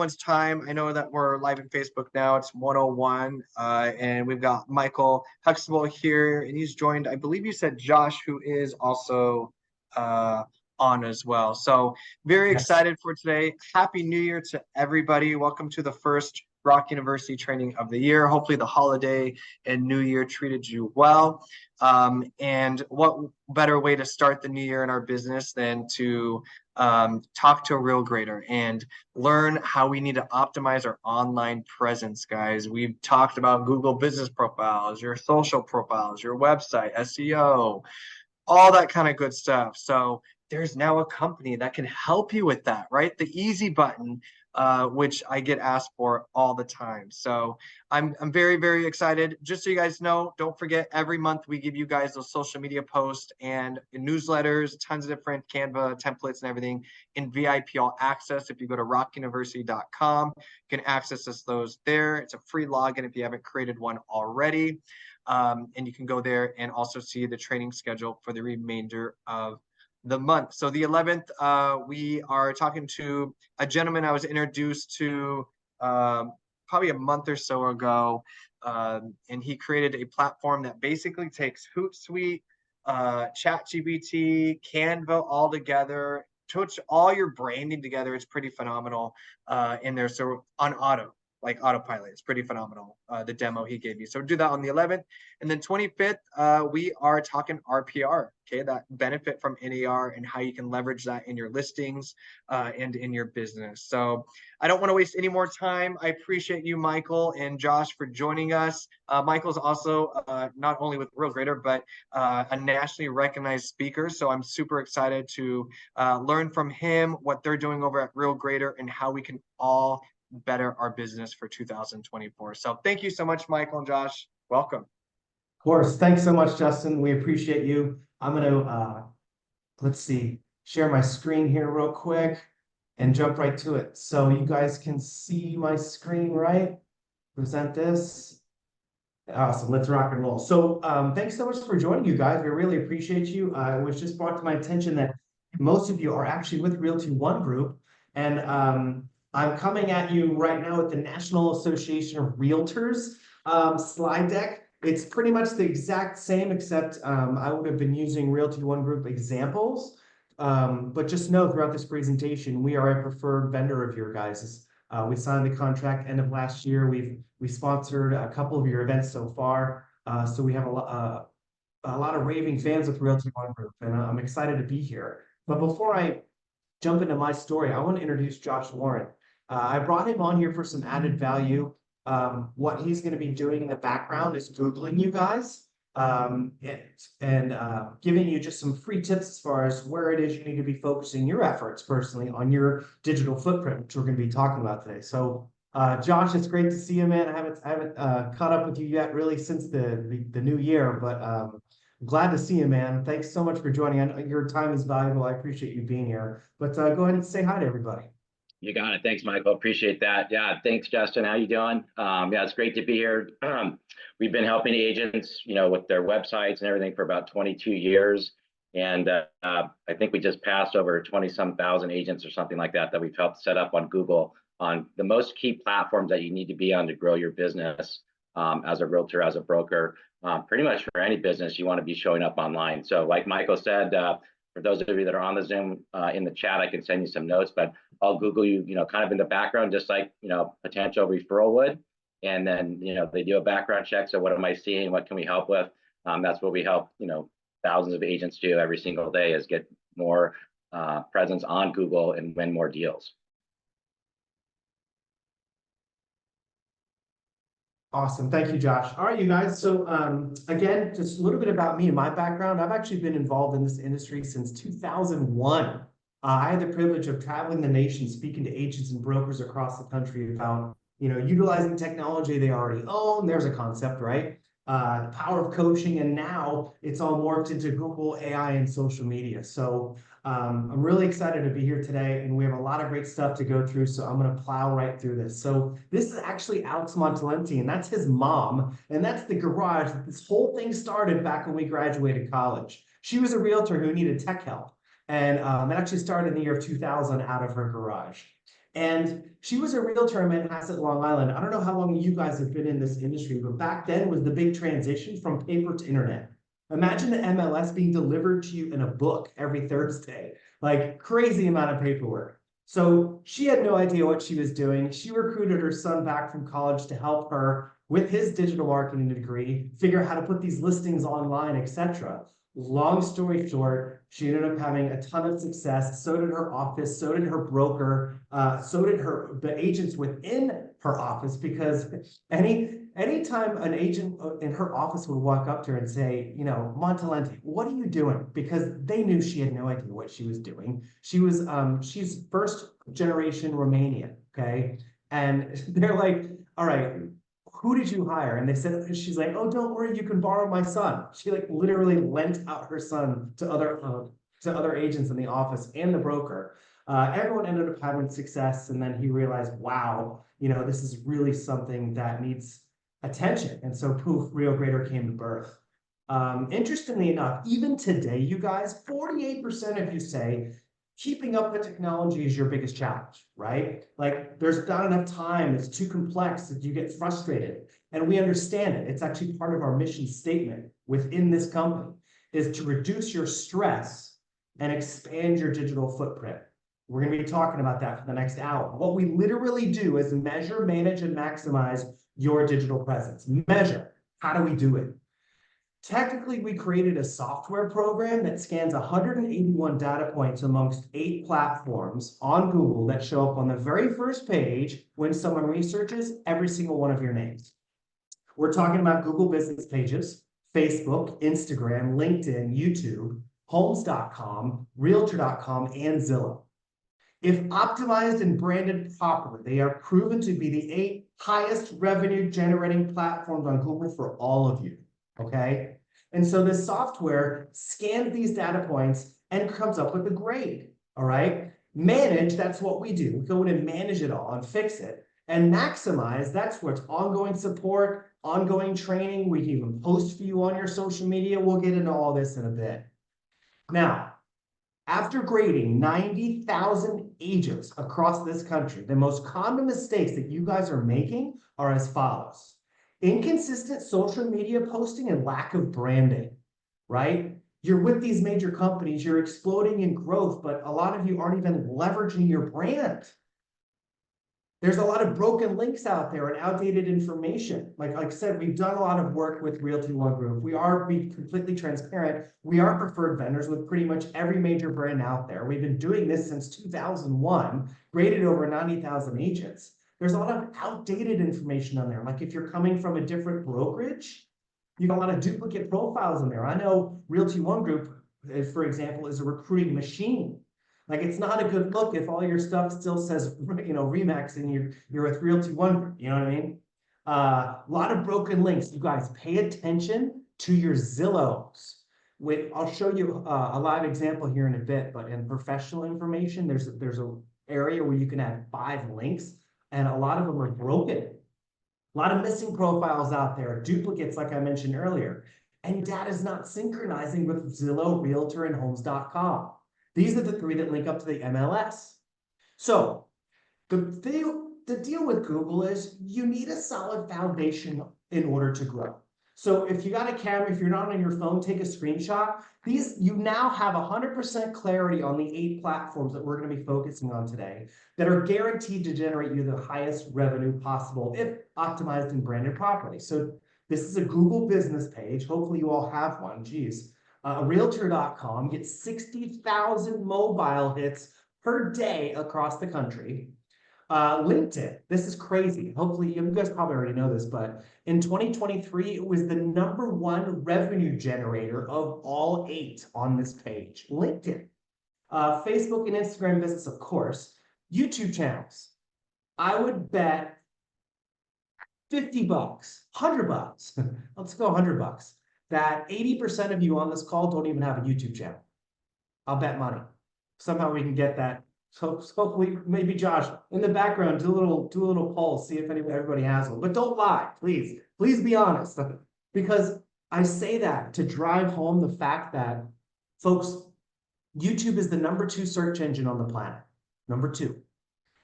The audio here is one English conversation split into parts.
anyone's time. I know that we're live in Facebook now. It's 101, and we've got Michael Huxtable here, and he's joined, I believe you said Josh, who is also on as well. So very excited for today. Happy New Year to everybody. Welcome to the first Rock University training of the year. Hopefully the holiday and New Year treated you well. And what better way to start the new year in our business than to talk to a real grader and learn how we need to optimize our online presence, guys. We've talked about Google business profiles, your social profiles, your website, SEO, all that kind of good stuff. So there's now a company that can help you with that, right? The easy button, which I get asked for all the time. So I'm very, very excited. Just so you guys know, don't forget, every month we give you guys those social media posts and newsletters, tons of different Canva templates and everything in VIP All Access. If you go to rockuniversity.com, you can access those there. It's a free login if you haven't created one already. And you can go there and also see the training schedule for the remainder of the month. So the 11th, we are talking to a gentleman I was introduced to probably a month or so ago. And he created a platform that basically takes Hootsuite, ChatGPT, Canva all together, puts all your branding together. It's pretty phenomenal in there. So on autopilot. It's pretty phenomenal, the demo he gave you. So do that on the 11th. And then 25th, we are talking RPR, okay? That benefit from NAR and how you can leverage that in your listings and in your business. So I don't want to waste any more time. I appreciate you, Michael and Josh, for joining us. Michael's also not only with Real Grader, but a nationally recognized speaker. So I'm super excited to learn from him what they're doing over at Real Grader and how we can all better our business for 2024. So thank you so much, Michael and Josh. Welcome. Of course. Thanks so much, Justin. We appreciate you. I'm going to, let's see, share my screen here real quick and jump right to it. So you guys can see my screen, right? Present this. Awesome. Let's rock and roll. So thanks so much for joining, you guys. We really appreciate you. It was just brought to my attention that most of you are actually with Realty One Group. And I'm coming at you right now with the National Association of Realtors slide deck. It's pretty much the exact same, except I would have been using Realty One Group examples. But just know throughout this presentation, we are a preferred vendor of your guys'. We signed the contract end of last year. We sponsored a couple of your events so far. So we have a lot of raving fans with Realty One Group, and I'm excited to be here. But before I jump into my story, I want to introduce Josh Warren. I brought him on here for some added value. What he's going to be doing in the background is Googling you guys and giving you just some free tips as far as where it is you need to be focusing your efforts personally on your digital footprint, which we're going to be talking about today. So, Josh, it's great to see you, man. I haven't caught up with you yet, really, since the new year, but I'm glad to see you, man. Thanks so much for joining. I know your time is valuable. I appreciate you being here. But go ahead and say hi to everybody. You got it. Thanks, Michael. Appreciate that. Yeah, thanks, Justin. How you doing? Yeah, it's great to be here. We've been helping agents, with their websites and everything for about 22 years. And I think we just passed over 20-some thousand agents or something like that we've helped set up on Google on the most key platforms that you need to be on to grow your business as a realtor, as a broker. Pretty much for any business, you want to be showing up online. So like Michael said, for those of you that are on the Zoom in the chat, I can send you some notes, but I'll Google you, kind of in the background, just like, potential referral would. And then, they do a background check. So what am I seeing? What can we help with? That's what we help, thousands of agents do every single day, is get more presence on Google and win more deals. Awesome. Thank you, Josh. All right, you guys. So again, just a little bit about me and my background. I've actually been involved in this industry since 2001. I had the privilege of traveling the nation, speaking to agents and brokers across the country about, utilizing technology they already own. There's a concept, right? The power of coaching, and now it's all morphed into Google, AI, and social media. So I'm really excited to be here today, and we have a lot of great stuff to go through, so I'm going to plow right through this. So this is actually Alex Montalenti, and that's his mom, and that's the garage that this whole thing started back when we graduated college. She was a realtor who needed tech help, and it actually started in the year 2000 out of her garage. And she was a realtor in Manhasset, Long Island. I don't know how long you guys have been in this industry, but back then was the big transition from paper to internet. Imagine the MLS being delivered to you in a book every Thursday, like crazy amount of paperwork. So she had no idea what she was doing. She recruited her son back from college to help her with his digital marketing degree, figure out how to put these listings online, etc. Long story short, she ended up having a ton of success. So did her office, so did her broker, so did the agents within her office, because anytime an agent in her office would walk up to her and say, you know, Montalenti, what are you doing? Because they knew she had no idea what she was doing. She's first generation Romanian, okay? And they're like, all right, who did you hire? And they said, she's like, oh, don't worry, you can borrow my son. She like literally lent out her son to other agents in the office and the broker. Everyone ended up having success. And then he realized, wow, you know, this is really something that needs attention. And so poof, Real Grader came to birth. Interestingly enough, even today, you guys, 48% of you say keeping up with technology is your biggest challenge, right? Like there's not enough time, it's too complex, that you get frustrated. And we understand it. It's actually part of our mission statement within this company, is to reduce your stress and expand your digital footprint. We're going to be talking about that for the next hour. What we literally do is measure, manage, and maximize your digital presence. Measure. How do we do it? Technically, we created a software program that scans 181 data points amongst 8 platforms on Google that show up on the very first page when someone researches every single one of your names. We're talking about Google business pages, Facebook, Instagram, LinkedIn, YouTube, Homes.com, Realtor.com, and Zillow. If optimized and branded properly, they are proven to be the 8 highest revenue generating platforms on Google for all of you. Okay. And so this software scans these data points and comes up with a grade. All right. Manage, that's what we do. We go in and manage it all and fix it. And maximize, that's where it's ongoing support, ongoing training. We can even post for you on your social media. We'll get into all this in a bit. Now, after grading 90,000 agents across this country, the most common mistakes that you guys are making are as follows. Inconsistent social media posting and lack of branding, right? You're with these major companies, you're exploding in growth, but a lot of you aren't even leveraging your brand. There's a lot of broken links out there and outdated information. Like I said, we've done a lot of work with Realty One Group. We are being completely transparent. We are preferred vendors with pretty much every major brand out there. We've been doing this since 2001, graded over 90,000 agents. There's a lot of outdated information on there. Like if you're coming from a different brokerage, you got a lot of duplicate profiles in there. I know Realty One Group, for example, is a recruiting machine. Like it's not a good look if all your stuff still says, you know, Remax and you're with Realty One, you know what I mean? A lot of broken links. You guys pay attention to your Zillows. I'll show you a live example here in a bit, but in professional information, there's a area where you can add 5 links, and a lot of them are broken. A lot of missing profiles out there, duplicates, like I mentioned earlier, and your data is not synchronizing with Zillow, Realtor, and Homes.com. These are the 3 that link up to the MLS. So the deal with Google is you need a solid foundation in order to grow. So if you got a camera, if you're not on your phone, take a screenshot. You now have 100% clarity on the 8 platforms that we're going to be focusing on today that are guaranteed to generate you the highest revenue possible if optimized and branded properly. So this is a Google business page. Hopefully you all have one. Geez. Realtor.com gets 60,000 mobile hits per day across the country. LinkedIn, this is crazy. Hopefully, you guys probably already know this, but in 2023, it was the #1 revenue generator of all 8 on this page. LinkedIn, Facebook and Instagram business, of course. YouTube channels. I would bet $50, $100. Let's go $100. That 80% of you on this call don't even have a YouTube channel. I'll bet money. Somehow we can get that. So hopefully, maybe Josh, in the background, do a little poll, see if everybody has one. But don't lie, please. Please be honest. Because I say that to drive home the fact that, folks, YouTube is the #2 search engine on the planet. #2.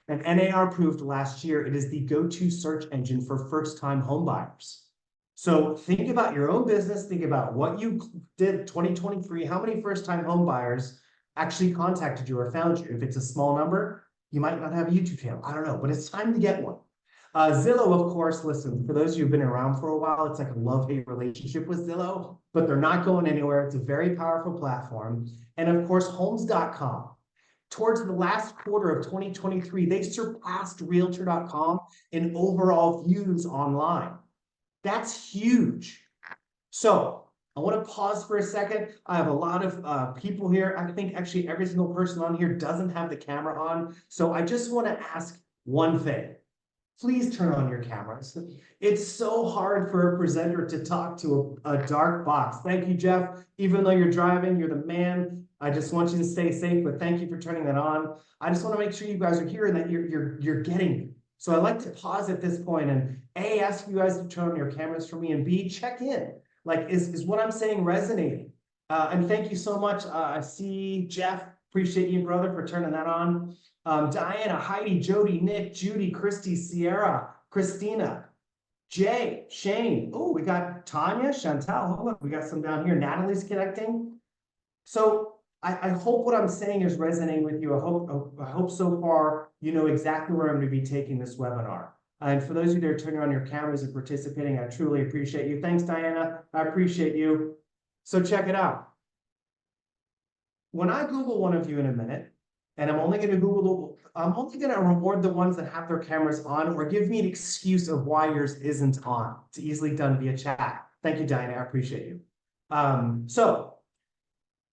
And NAR proved last year it is the go-to search engine for first-time home buyers. So think about your own business, think about what you did 2023, how many first-time home buyers actually contacted you or found you. If it's a small number, you might not have a YouTube channel. I don't know, but it's time to get one. Zillow, of course, listen, for those of you who've been around for a while, it's like a love-hate relationship with Zillow, but they're not going anywhere. It's a very powerful platform. And of course, Homes.com. Towards the last quarter of 2023, they surpassed Realtor.com in overall views online. That's huge. So I want to pause for a second. I have a lot of people here. I think actually every single person on here doesn't have the camera on. So I just want to ask one thing. Please turn on your cameras. It's so hard for a presenter to talk to a dark box. Thank you, Jeff. Even though you're driving, you're the man. I just want you to stay safe, but thank you for turning that on. I just want to make sure you guys are here and that you're getting me. So I'd like to pause at this point and A, ask you guys to turn on your cameras for me, and B, check in. Like, is what I'm saying resonating? And thank you so much. I see Jeff. Appreciate you, brother, for turning that on. Diana, Heidi, Jody, Nick, Judy, Christy, Sierra, Christina, Jay, Shane. Oh, we got Tanya, Chantal. Hold on, we got some down here. Natalie's connecting. So I hope what I'm saying is resonating with you. I hope so far you know exactly where I'm going to be taking this webinar. And for those of you that are turning on your cameras and participating, I truly appreciate you. Thanks, Diana. I appreciate you. So check it out. When I Google one of you in a minute, and I'm only going to reward the ones that have their cameras on, or give me an excuse of why yours isn't on. It's easily done via chat. Thank you, Diana. I appreciate you. So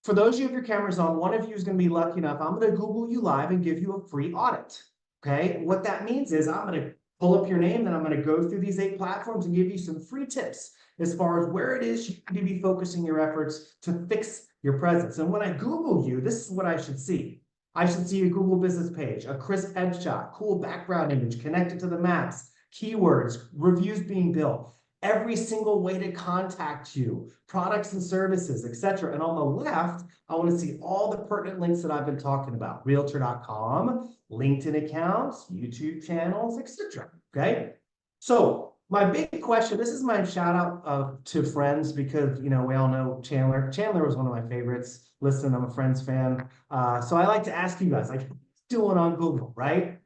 for those of you with your cameras on, one of you is going to be lucky enough. I'm going to Google you live and give you a free audit. Okay. What that means is I'm going to pull up your name, then I'm going to go through these 8 platforms and give you some free tips as far as where it is you need to be focusing your efforts to fix your presence. And when I Google you, this is what I should see. I should see a Google business page, a crisp headshot, cool background image connected to the maps, keywords, reviews being built, every single way to contact you, products and services, etc. And on the left, I want to see all the pertinent links that I've been talking about: Realtor.com, LinkedIn accounts, YouTube channels, etc. Okay. So my big question, this is my shout out to friends, because, you know, we all know Chandler. Chandler was one of my favorites. Listen, I'm a Friends fan. So I like to ask you guys, like, doing on Google, right?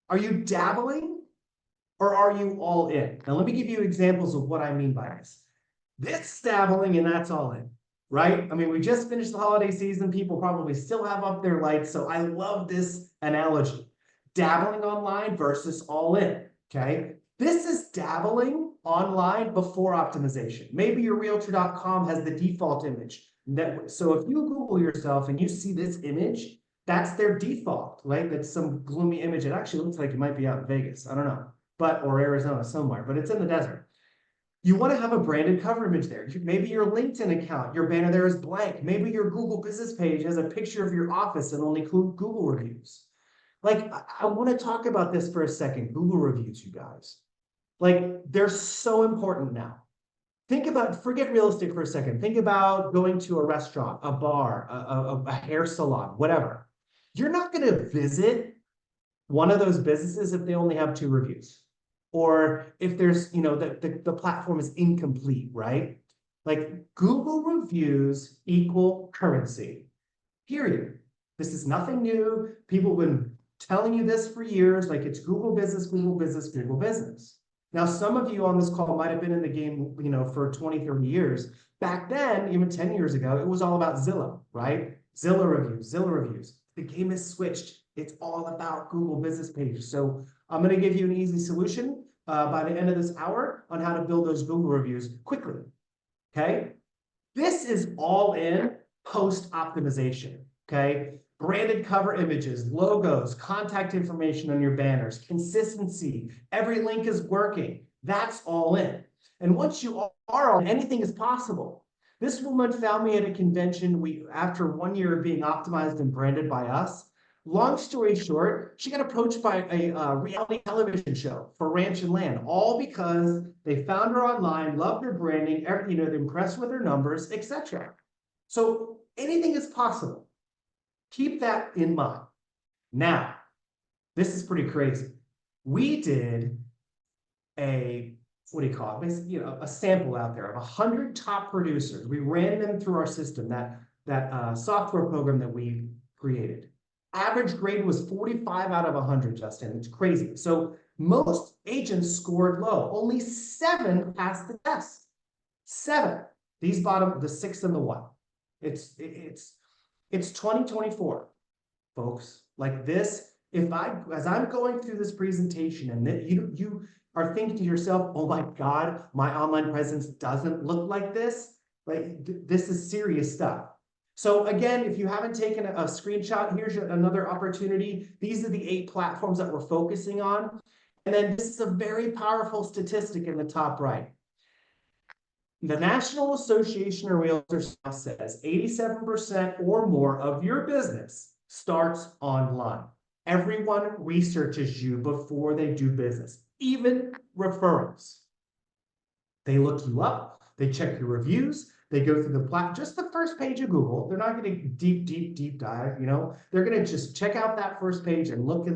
Are you dabbling or are you all in? Now, let me give you examples of what I mean by this. This dabbling and that's all in, right? I mean, we just finished the holiday season. People probably still have up their lights. So I love this analogy. Dabbling online versus all in, okay? This is dabbling online before optimization. Maybe your Realtor.com has the default image. So if you Google yourself and you see this image, that's their default, right? That's some gloomy image. It actually looks like it might be out in Vegas. I don't know, or Arizona somewhere, but it's in the desert. You want to have a branded cover image there. Maybe your LinkedIn account, your banner there is blank. Maybe your Google business page has a picture of your office and only Google reviews. Like, I want to talk about this for a second. Google reviews, you guys. Like, they're so important now. Think about, forget real estate for a second. Think about going to a restaurant, a bar, a hair salon, whatever. You're not going to visit one of those businesses if they only have 2 reviews. Or if there's, you know, the platform is incomplete, right? Like, Google reviews equal currency, period. This is nothing new. People have been telling you this for years. Like, it's Google business, Google business, Google business. Now, some of you on this call might have been in the game, you know, for 20, 30 years. Back then, even 10 years ago, it was all about Zillow, right? Zillow reviews. The game has switched. It's all about Google business pages. So I'm going to give you an easy solution by the end of this hour on how to build those Google reviews quickly. Okay. This is all in post optimization. Okay. Branded cover images, logos, contact information on your banners, consistency, every link is working. That's all in. And once you are on, anything is possible. This woman found me at a convention after 1 year of being optimized and branded by us. Long story short, she got approached by a reality television show for Ranch and Land, all because they found her online, loved her branding, you know, they're impressed with her numbers, etc. So anything is possible. Keep that in mind. Now, This is pretty crazy. We did what do you call it? Basically, a sample out there of 100 top producers. We ran them through our system, that software program that we created. Average grade was 45 out of 100, Justin. It's crazy. So most agents scored low. Only 7 passed the test. 7. These bottom, the 6 and the 1. It's 2024, folks. Like this, as I'm going through this presentation and that you are thinking to yourself, oh my God, my online presence doesn't look like this. Like this is serious stuff. So again, if you haven't taken a screenshot, here's another opportunity. These are the 8 platforms that we're focusing on. And then this is a very powerful statistic in the top right. The National Association of Realtors says 87% or more of your business starts online. Everyone researches you before they do business, even referrals. They look you up, they check your reviews, they go through just the first page of Google. They're not going to deep dive, they're going to just check out that first page and look.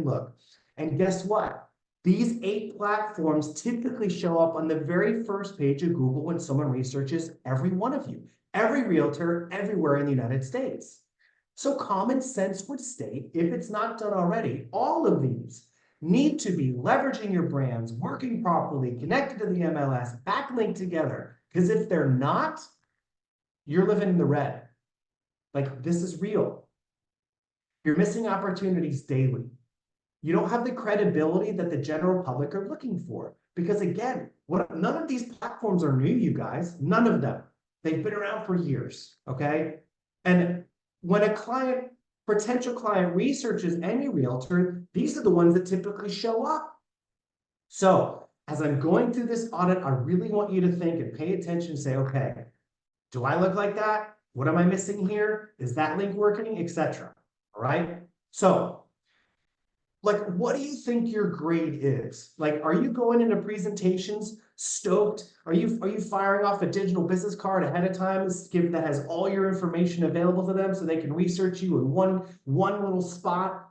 And guess what? These 8 platforms typically show up on the very first page of Google when someone researches every one of you, every realtor everywhere in the United States. So common sense would state, if it's not done already, all of these need to be leveraging your brands, working properly, connected to the MLS, backlinked together. Because if they're not, you're living in the red. Like, this is real. You're missing opportunities daily. You don't have the credibility that the general public are looking for. Because again, none of these platforms are new, you guys. None of them. They've been around for years, okay? And when a potential client researches any realtor, these are the ones that typically show up. So as I'm going through this audit, I really want you to think and pay attention and say, okay, do I look like that? What am I missing here? Is that link working, etc.? All right. So like, what do you think your grade is? Like, are you going into presentations stoked? Are you firing off a digital business card ahead of time that has all your information available to them so they can research you in one little spot?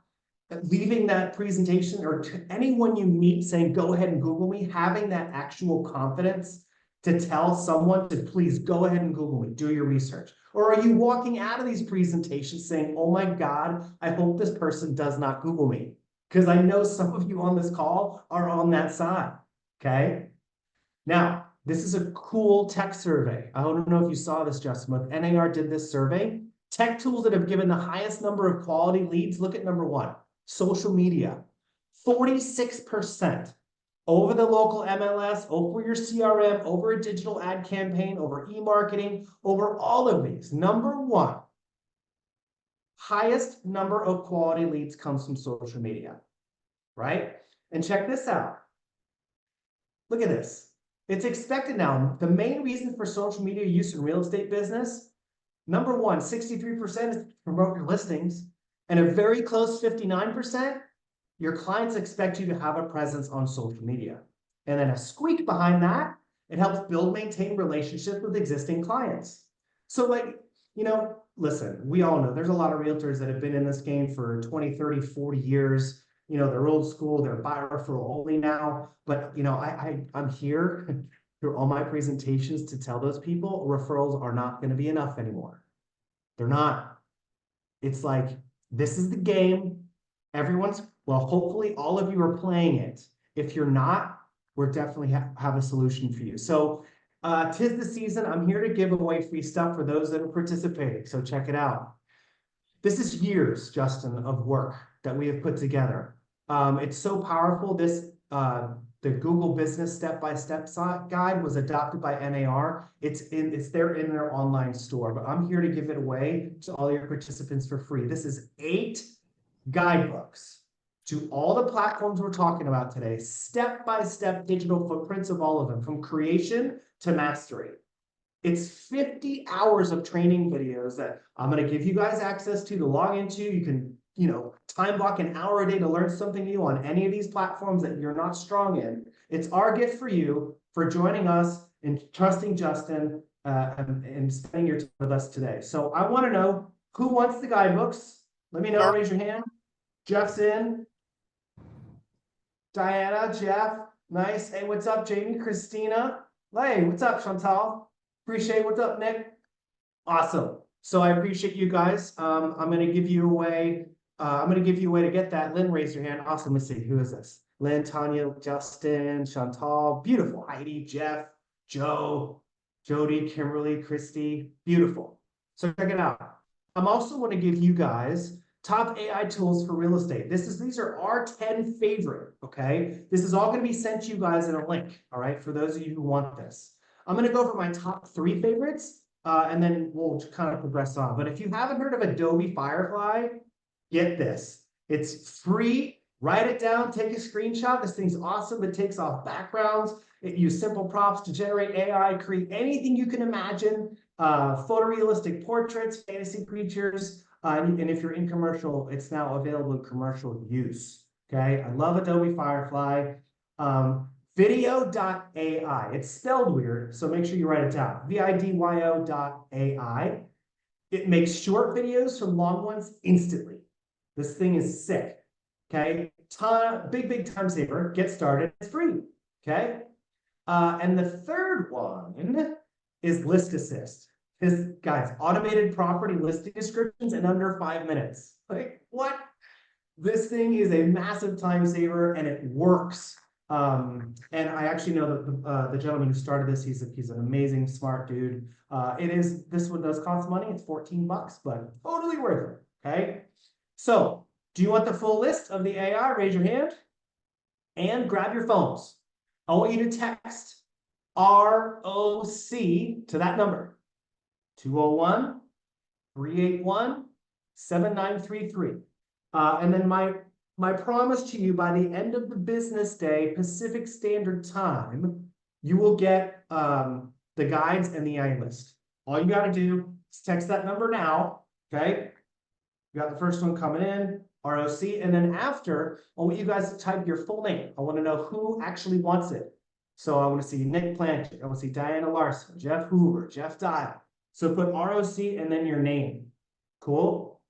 Leaving that presentation or to anyone you meet saying, go ahead and Google me, having that actual confidence to tell someone to please go ahead and Google me, do your research. Or are you walking out of these presentations saying, oh my God, I hope this person does not Google me? Because I know some of you on this call are on that side, okay? Now, this is a cool tech survey. I don't know if you saw this, Justin, but NAR did this survey. Tech tools that have given the highest number of quality leads, look at number 1, social media. 46% over the local MLS, over your CRM, over a digital ad campaign, over e-marketing, over all of these. Number 1. Highest number of quality leads comes from social media, right? And check this out. Look at this. It's expected now. The main reason for social media use in real estate business, number 1, 63% is to promote your listings, and a very close 59%, your clients expect you to have a presence on social media. And then a squeak behind that, it helps maintain relationships with existing clients. So like, listen, we all know there's a lot of realtors that have been in this game for 20, 30, 40 years. They're old school, they're buy referral only now. But, I'm here through all my presentations to tell those people referrals are not going to be enough anymore. They're not. It's like, this is the game. Hopefully all of you are playing it. If you're not, we're definitely have a solution for you. So 'tis the season. I'm here to give away free stuff for those that are participating. So check it out. This is years, Justin, of work that we have put together. It's so powerful. The Google Business Step-by-Step Guide was adopted by NAR. It's there in their online store, but I'm here to give it away to all your participants for free. This is 8 guidebooks to all the platforms we're talking about today, step-by-step digital footprints of all of them, from creation to mastery. It's 50 hours of training videos that I'm going to give you guys access to log into. You can, time block an hour a day to learn something new on any of these platforms that you're not strong in. It's our gift for you for joining us and trusting Justin and spending your time with us today. So I want to know who wants the guidebooks. Let me know, raise your hand. Jeff's in. Diana, Jeff, nice. Hey, what's up, Jamie, Christina? Hey, what's up, Chantal? Appreciate it. What's up, Nick? Awesome. So I appreciate you guys. I'm gonna give you away. I'm gonna give you a way to get that. Lynn, raise your hand. Awesome. Let's see. Who is this? Lynn, Tanya, Justin, Chantal. Beautiful. Heidi, Jeff, Joe, Jody, Kimberly, Christy. Beautiful. So check it out. I'm also going to give you guys top AI tools for real estate. These are our 10 favorite. Okay. This is all going to be sent to you guys in a link. All right. For those of you who want this, I'm going to go over my top 3 favorites. And then we'll kind of progress on. But if you haven't heard of Adobe Firefly, get this. It's free. Write it down, take a screenshot. This thing's awesome. It takes off backgrounds. It uses simple prompts to generate AI, create anything you can imagine. Photorealistic portraits, fantasy creatures. And if you're in commercial, it's now available in commercial use. Okay, I love Adobe Firefly. Vidyo.ai. It's spelled weird, so make sure you write it down. Vidyo.ai. It makes short videos from long ones instantly. This thing is sick. Okay, big time saver. Get started. It's free. Okay, and the third one is List Assist. This guys, automated property listing descriptions in under 5 minutes. Like what? This thing is a massive time saver, and it works. And I actually know that the gentleman who started this, he's an amazing, smart dude. This one does cost money. It's $14, but totally worth it. Okay. So do you want the full list of the AI? Raise your hand and grab your phones. I want you to text ROC to that number, 201-381-7933. And then my promise to you, by the end of the business day, Pacific Standard Time, you will get the guides and the AI list. All you got to do is text that number now, okay? You got the first one coming in, ROC, and then after, I want you guys to type your full name. I want to know who actually wants it. So I want to see Nick Planchett, I want to see Diana Larson, Jeff Hoover, Jeff Dial. So put ROC and then your name. Cool?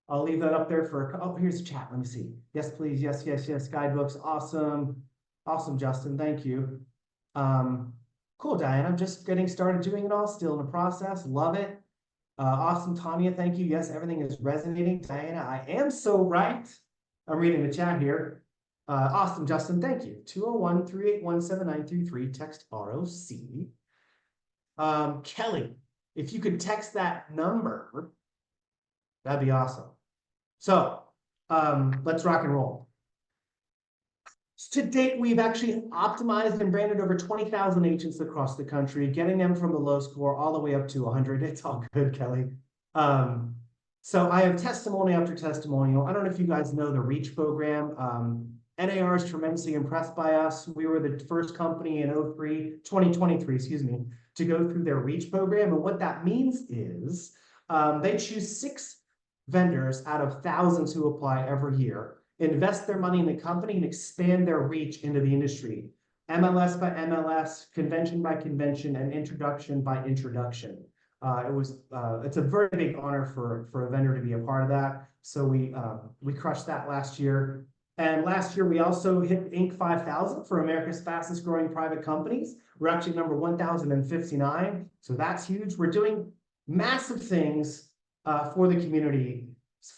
I'll leave that up there for, oh, here's the chat. Let me see. Yes, please. Yes. Guidebooks. Awesome. Awesome, Justin. Thank you. Cool, Diane. I'm just getting started doing it all. Still in the process. Love it. Awesome, Tanya. Thank you. Yes, everything is resonating. Diana, I am so right. I'm reading the chat here. Awesome, Justin. Thank you. 201-381-7933. Text ROC. Kelly, if you could text that number, that'd be awesome. So let's rock and roll. To date, we've actually optimized and branded over 20,000 agents across the country, getting them from a low score all the way up to 100. It's all good, Kelly. So I have testimony after testimonial. I don't know if you guys know the REACH program. NAR is tremendously impressed by us. We were the first company in 2023, excuse me, to go through their REACH program. And what that means is they choose 6 vendors out of thousands who apply every year, invest their money in the company and expand their reach into the industry. MLS by MLS, convention by convention, and introduction by introduction. It's a very big honor for a vendor to be a part of that. So we crushed that last year. And last year we also hit Inc. 5000 for America's fastest growing private companies. We're actually number 1059. So that's huge. We're doing massive things for the community,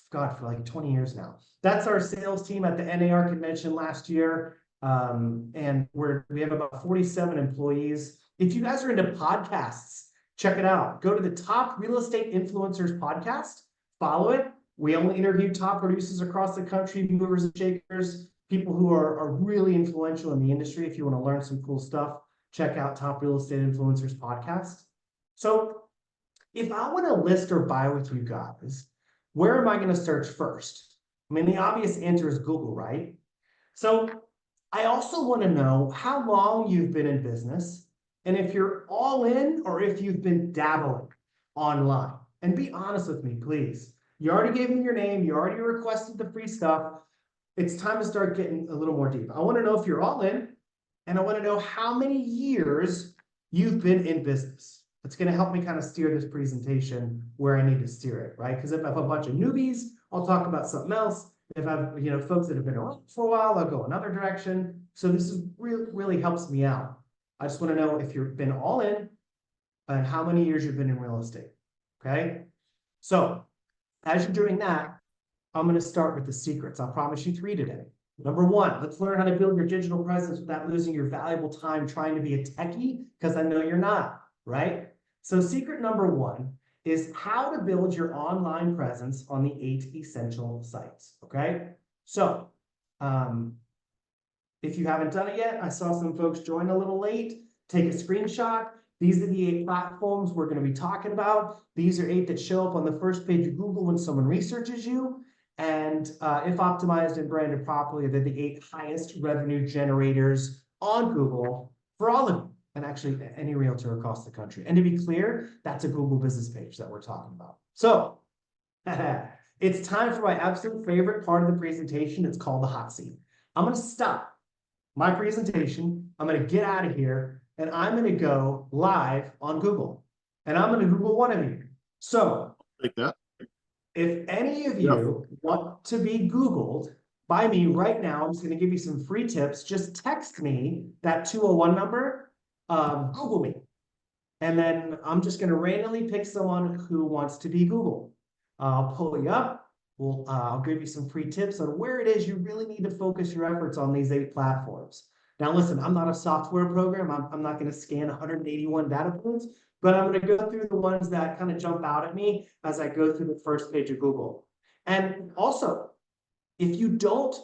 God, for like 20 years now. That's our sales team at the NAR convention last year. And we have about 47 employees. If you guys are into podcasts, check it out. Go to the Top Real Estate Influencers podcast, follow it. We only interview top producers across the country, movers and shakers, people who are really influential in the industry. If you want to learn some cool stuff, check out Top Real Estate Influencers podcast. So if I want to list or buy with you guys, where am I going to search first? I mean, the obvious answer is Google, right? So I also want to know how long you've been in business and if you're all in or if you've been dabbling online. And be honest with me, please. You already gave me your name. You already requested the free stuff. It's time to start getting a little more deep. I want to know if you're all in, and I want to know how many years you've been in business. It's going to help me kind of steer this presentation where I need to steer it, right? Because if I have a bunch of newbies, I'll talk about something else. If I've, folks that have been around for a while, I'll go another direction. So this is really helps me out. I just want to know if you've been all in and how many years you've been in real estate. Okay. So as you're doing that, I'm going to start with the secrets. I'll promise you 3 today. Number 1, let's learn how to build your digital presence without losing your valuable time trying to be a techie, because I know you're not, right? So secret number 1 is how to build your online presence on the 8 essential sites, okay? So, if you haven't done it yet, I saw some folks join a little late. Take a screenshot. These are the 8 platforms we're going to be talking about. These are 8 that show up on the first page of Google when someone researches you. And if optimized and branded properly, they're the 8 highest revenue generators on Google for all of you, and actually any realtor across the country. And to be clear, that's a Google business page that we're talking about. So it's time for my absolute favorite part of the presentation. It's called the hot seat. I'm going to stop my presentation. I'm going to get out of here, and I'm going to go live on Google. And I'm going to Google one of you. So Like that. if any of you want to be Googled by me right now, I'm just going to give you some free tips. Just text me that 201 number, Google me. And then I'm just going to randomly pick someone who wants to be Googled. I'll pull you up. I'll give you some free tips on where it is you really need to focus your efforts on these 8 platforms. Now, listen, I'm not a software program. I'm not going to scan 181 data points, but I'm going to go through the ones that kind of jump out at me as I go through the first page of Google. And also, if you don't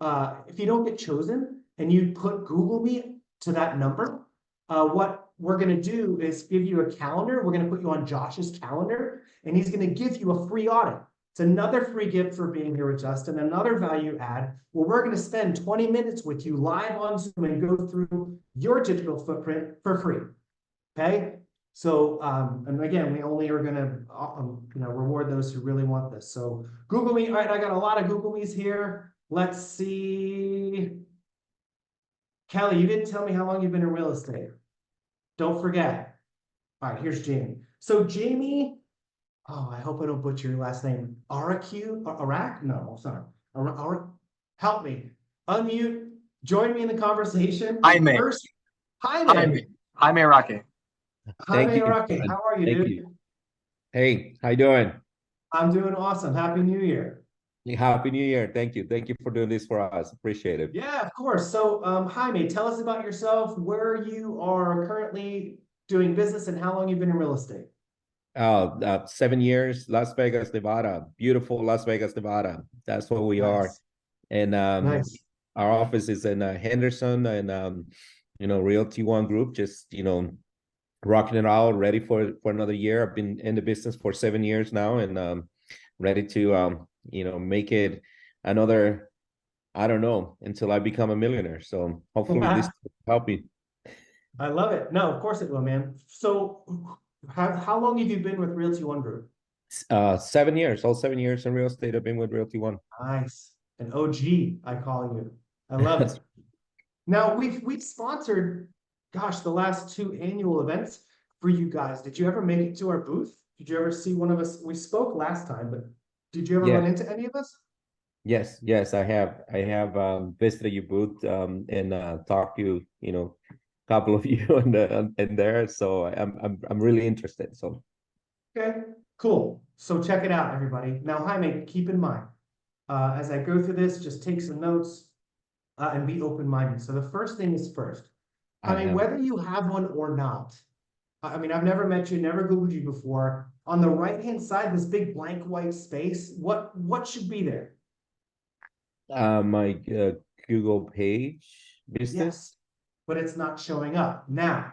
get chosen and you put Google me to that number, what we're going to do is give you a calendar. We're going to put you on Josh's calendar, and he's going to give you a free audit. It's another free gift for being here with Justin, another value add, where we're going to spend 20 minutes with you live on Zoom and go through your digital footprint for free. Okay. So, and again, we only are going to, reward those who really want this. So Google me. All right. I got a lot of Google me's here. Let's see. Kelly, you didn't tell me how long you've been in real estate. Don't forget. All right. Here's Jamie. So Jamie, oh, I hope I don't butcher your last name. Arak? No, sorry. Help me. Unmute. Join me in the conversation. Jaime. First, Jaime. Jaime Rocky. Jaime Thank you. Araki, how are you, Thank dude? you. Hey, how you doing? I'm doing awesome. Happy New Year. Happy New Year. Thank you. Thank you for doing this for us. Appreciate it. Yeah, of course. So, Jaime, tell us about yourself, where you are currently doing business, and how long you've been in real estate. 7 years, Las Vegas, Nevada. Beautiful Las Vegas, Nevada. That's where we are. Nice. And Nice. our office is in Henderson, and Realty One Group, just rocking it out, ready for another year. I've been in the business for 7 years now, and ready to make it another, I don't know, until I become a millionaire. So hopefully this will help me. I love it. No, of course it will, man. So how long have you been with Realty One Group? 7 years, all 7 years in real estate. I've been with Realty One. Nice. An OG, I call you. I love it. Now we've sponsored, gosh, the last 2 annual events for you guys. Did you ever make it to our booth? Did you ever see one of us? We spoke last time, but did you ever run into any of us? Yes, I have visited your booth and talked to a couple of you in there. So I'm really interested. So Okay, cool. So check it out, everybody. Now, Jaime, keep in mind, as I go through this, just take some notes and be open-minded. So the first thing is first. I mean, whether you have one or not, I mean, I've never met you, never Googled you before. On the right-hand side, this big blank white space, what should be there? my Google page business. Yes, but it's not showing up. Now,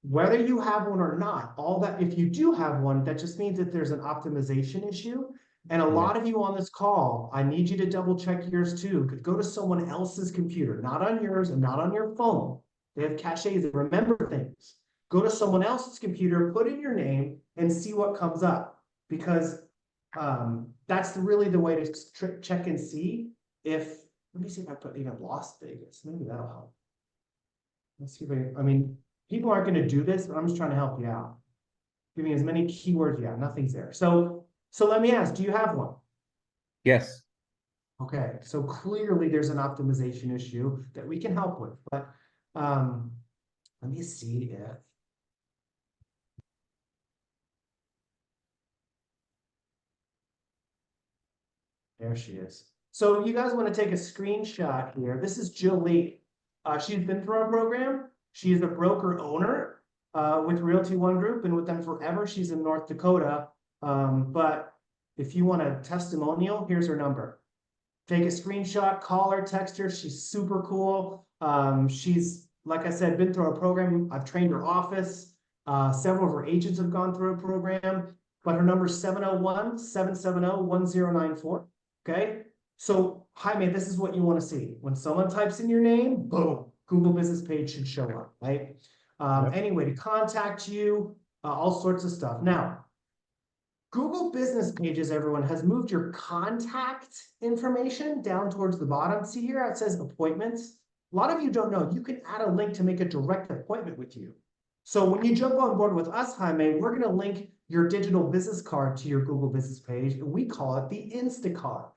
whether you have one or not, all that, if you do have one, that just means that there's an optimization issue. And a lot of you on this call, I need you to double check yours too. Go to someone else's computer, not on yours and not on your phone. They have caches that remember things. Go to someone else's computer, put in your name, and see what comes up. Because that's really the way to check and see if, let me see if I put even Las Vegas. Maybe that'll help. Let's see if I mean, people aren't going to do this, but I'm just trying to help you out. Giving as many keywords, yeah, nothing's there. So let me ask, do you have one? Yes. Okay, so clearly there's an optimization issue that we can help with, but let me see if. There she is. So you guys want to take a screenshot here. This is Jill Lee. She's been through our program. She is a broker owner with Realty One Group and with them forever. She's in North Dakota. But if you want a testimonial, here's her number. Take a screenshot, call her, text her. She's super cool. She's, like I said, been through our program. I've trained her office. Several of her agents have gone through a program, but her number is 701-770-1094. Okay, so Jaime, this is what you want to see. When someone types in your name, boom, Google business page should show up, right? Anyway, to contact you, all sorts of stuff. Now, Google business pages, everyone, has moved your contact information down towards the bottom. See here, it says appointments. A lot of you don't know, you can add a link to make a direct appointment with you. So when you jump on board with us, Jaime, we're going to link your digital business card to your Google business page, and we call it the Instacard.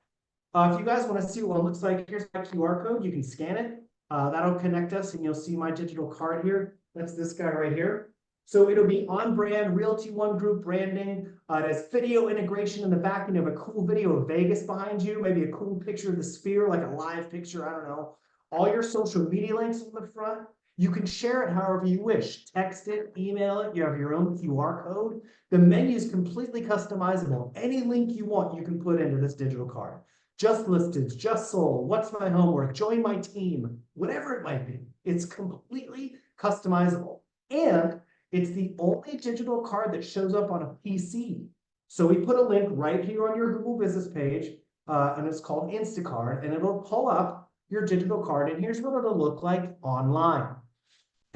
If you guys want to see what it looks like, here's my QR code. You can scan it. That'll connect us, and you'll see my digital card here. That's this guy right here. So it'll be on brand, Realty One Group branding. It has video integration in the back, and you have a cool video of Vegas behind you, maybe a cool picture of the Sphere, like a live picture, I don't know. All your social media links on the front. You can share it however you wish. Text it, email it, you have your own QR code. The menu is completely customizable. Any link you want, you can put into this digital card. Just listed, just sold, what's my home worth, join my team, whatever it might be. It's completely customizable. And it's the only digital card that shows up on a PC. So we put a link right here on your Google business page, and it's called Instacard, and it'll pull up your digital card, and here's what it'll look like online.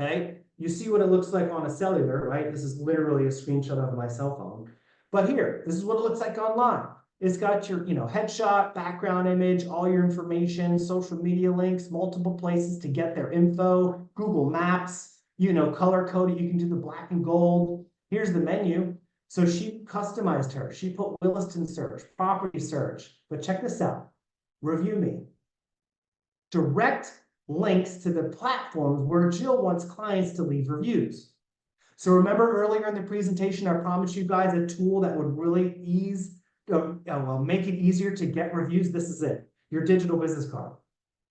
Okay, you see what it looks like on a cellular, right? This is literally a screenshot of my cell phone. But here, this is what it looks like online. It's got your, headshot, background image, all your information, social media links, multiple places to get their info, Google Maps, color coded. You can do the black and gold. Here's the menu. So she customized her. She put Williston search, property search. But check this out. Review me. Direct links to the platforms where Jill wants clients to leave reviews. So remember earlier in the presentation, I promised you guys a tool that would really make it easier to get reviews. This is it, your digital business card.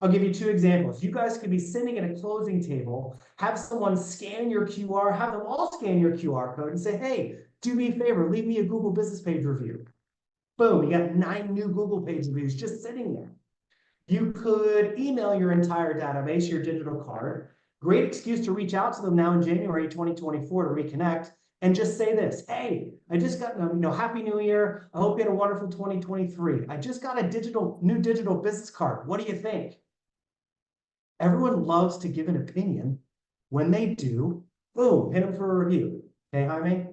I'll give you two examples. You guys could be sitting at a closing table, have someone scan your QR, have them all scan your QR code and say, hey, do me a favor, leave me a Google business page review. Boom, you got 9 new Google page reviews just sitting there. You could email your entire database, your digital card. Great excuse to reach out to them now in January 2024 to reconnect and just say this, hey, I just got, Happy New Year. I hope you had a wonderful 2023. I just got a new digital business card. What do you think? Everyone loves to give an opinion. When they do, boom, hit them for a review. Okay, Jaime?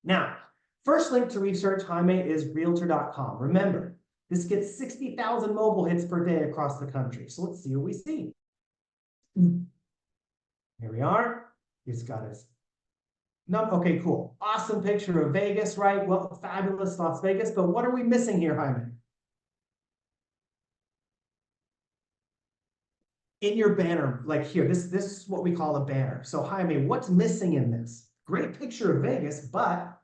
Now, first link to research, Jaime, is realtor.com. Remember, this gets 60,000 mobile hits per day across the country. So let's see what we see. Here we are. It's got its number. Okay, cool. Awesome picture of Vegas, right? Well, fabulous Las Vegas. But what are we missing here, Jaime? In your banner, like here, this is what we call a banner. So Jaime, what's missing in this? Great picture of Vegas, but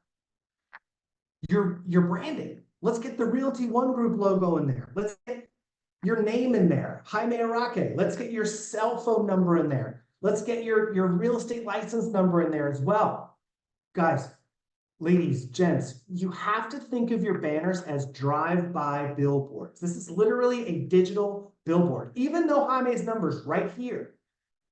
your branding. Let's get the Realty One Group logo in there. Let's get your name in there, Jaime Araque. Let's get your cell phone number in there. Let's get your real estate license number in there as well. Guys, ladies, gents, you have to think of your banners as drive-by billboards. This is literally a digital billboard. Even though Jaime's number's right here,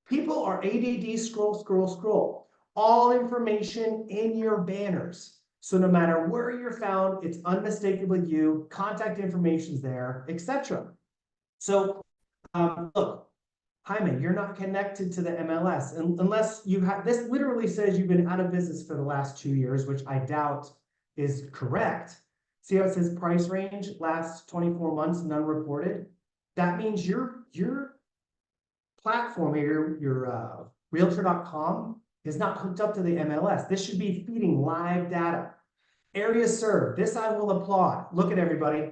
people are ADD, scroll. All information in your banners. So no matter where you're found, it's unmistakably you, contact information's there, etc. So look, Jaime, you're not connected to the MLS unless you have, this literally says you've been out of business for the last 2 years, which I doubt is correct. See how it says price range, last 24 months, none reported? That means your platform here, your realtor.com is not hooked up to the MLS. This should be feeding live data. Area served. This I will applaud. Look at everybody.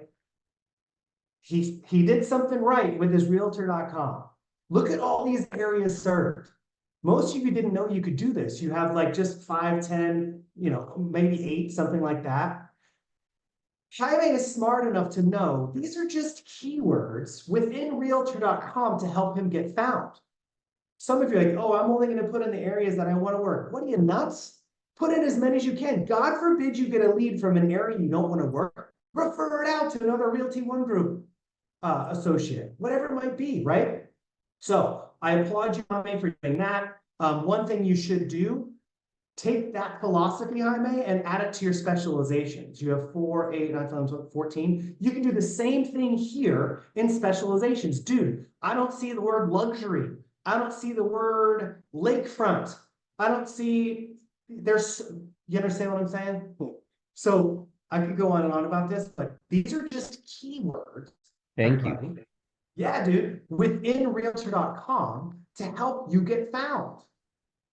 he did something right with his realtor.com. Look at all these areas served. Most of you didn't know you could do this. You have like just 5, 10, maybe 8, something like that. Jaime is smart enough to know these are just keywords within realtor.com to help him get found. Some of you are like, oh, I'm only going to put in the areas that I want to work. What are you, nuts? Put in as many as you can. God forbid you get a lead from an area you don't want to work. Refer it out to another Realty One Group associate, whatever it might be, right? So I applaud you, Jaime, for doing that. One thing you should do, take that philosophy, Jaime, and add it to your specializations. You have 4, 8, 9, 14. You can do the same thing here in specializations. Dude, I don't see the word luxury. I don't see the word lakefront. I don't see, you understand what I'm saying? So I could go on and on about this, but these are just keywords. Thank you. Everybody. Yeah, dude, within realtor.com to help you get found.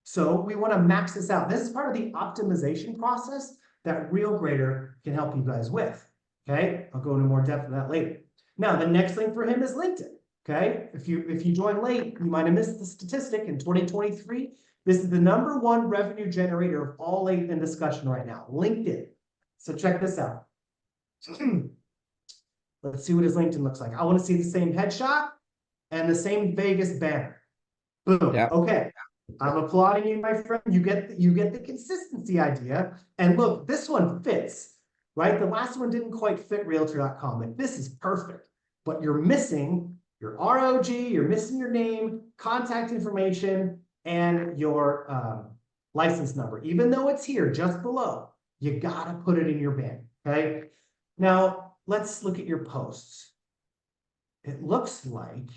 So we want to max this out. This is part of the optimization process that RealGrader can help you guys with. Okay, I'll go into more depth on that later. Now, the next link for him is LinkedIn. Okay, if you join late, you might have missed the statistic in 2023. This is the #1 revenue generator of all in discussion right now, LinkedIn. So check this out. Let's see what his LinkedIn looks like. I want to see the same headshot and the same Vegas banner. Boom. Yeah. Okay. I'm applauding you, my friend. You get the consistency idea. And look, this one fits, right? The last one didn't quite fit realtor.com. Like, this is perfect, but you're missing your ROG, you're missing your name, contact information, and your license number. Even though it's here just below, you gotta put it in your banner, okay? Now, let's look at your posts. It looks like,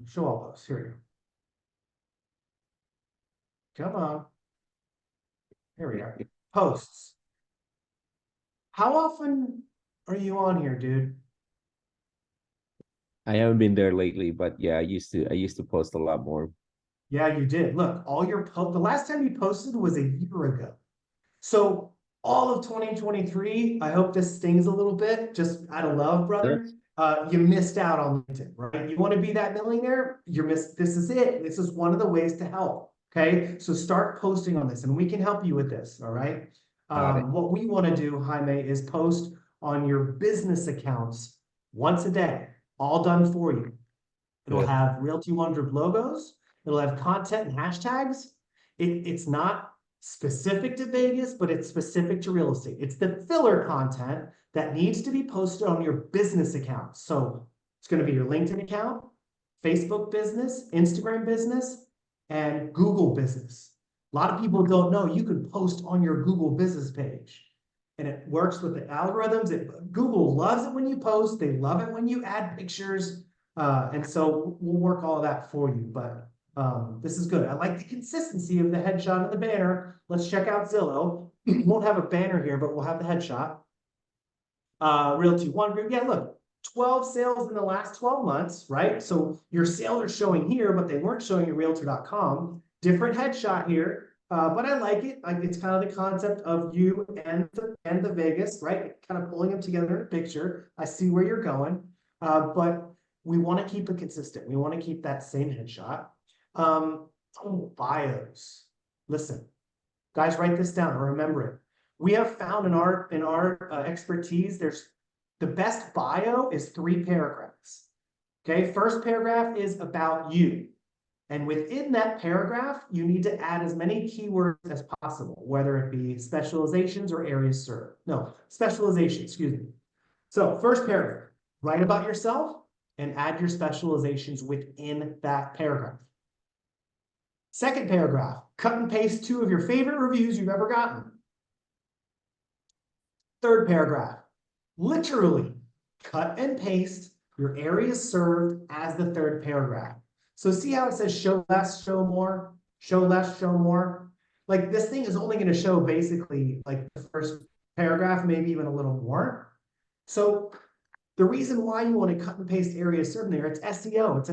show all posts, here we go. Come on. Here we are. Posts. How often are you on here, dude? I haven't been there lately, but yeah, I used to post a lot more. Yeah, you did. Look, all your the last time you posted was a year ago. So all of 2023, I hope this stings a little bit, just out of love, brother. You missed out on LinkedIn, right? You want to be that millionaire? This is it. This is one of the ways to help. Okay, so start posting on this, and we can help you with this. All right. What we want to do, Jaime, is post on your business accounts once a day, all done for you. It'll Good. have Realty One Group logos. It'll have content and hashtags. It's not specific to Vegas, but it's specific to real estate. It's the filler content that needs to be posted on your business account. So it's going to be your LinkedIn account, Facebook business, Instagram business, and Google business. A lot of people don't know you can post on your Google business page. And it works with the algorithms. Google loves it when you post. They love it when you add pictures. And so we'll work all of that for you. But this is good. I like the consistency of the headshot and the banner. Let's check out Zillow. We won't have a banner here, but we'll have the headshot. Realty One Group. Yeah, look, 12 sales in the last 12 months, right? So your sales are showing here, but they weren't showing in realtor.com. Different headshot here, but I like it. It's kind of the concept of you and the Vegas, right? Kind of pulling them together in a picture. I see where you're going, but we want to keep it consistent. We want to keep that same headshot. Bios. Listen, guys, write this down or remember it. We have found in our expertise, there's the best bio is 3 paragraphs. Okay, first paragraph is about you. And within that paragraph, you need to add as many keywords as possible, whether it be specializations or areas served. No, specialization, excuse me. So first paragraph, write about yourself and add your specializations within that paragraph. Second paragraph, cut and paste 2 of your favorite reviews you've ever gotten. Third paragraph, literally cut and paste your areas served as the third paragraph. So see how it says show less, show more, show less, show more. Like this thing is only going to show basically like the first paragraph, maybe even a little more. So the reason why you want to cut and paste areas served there, it's SEO.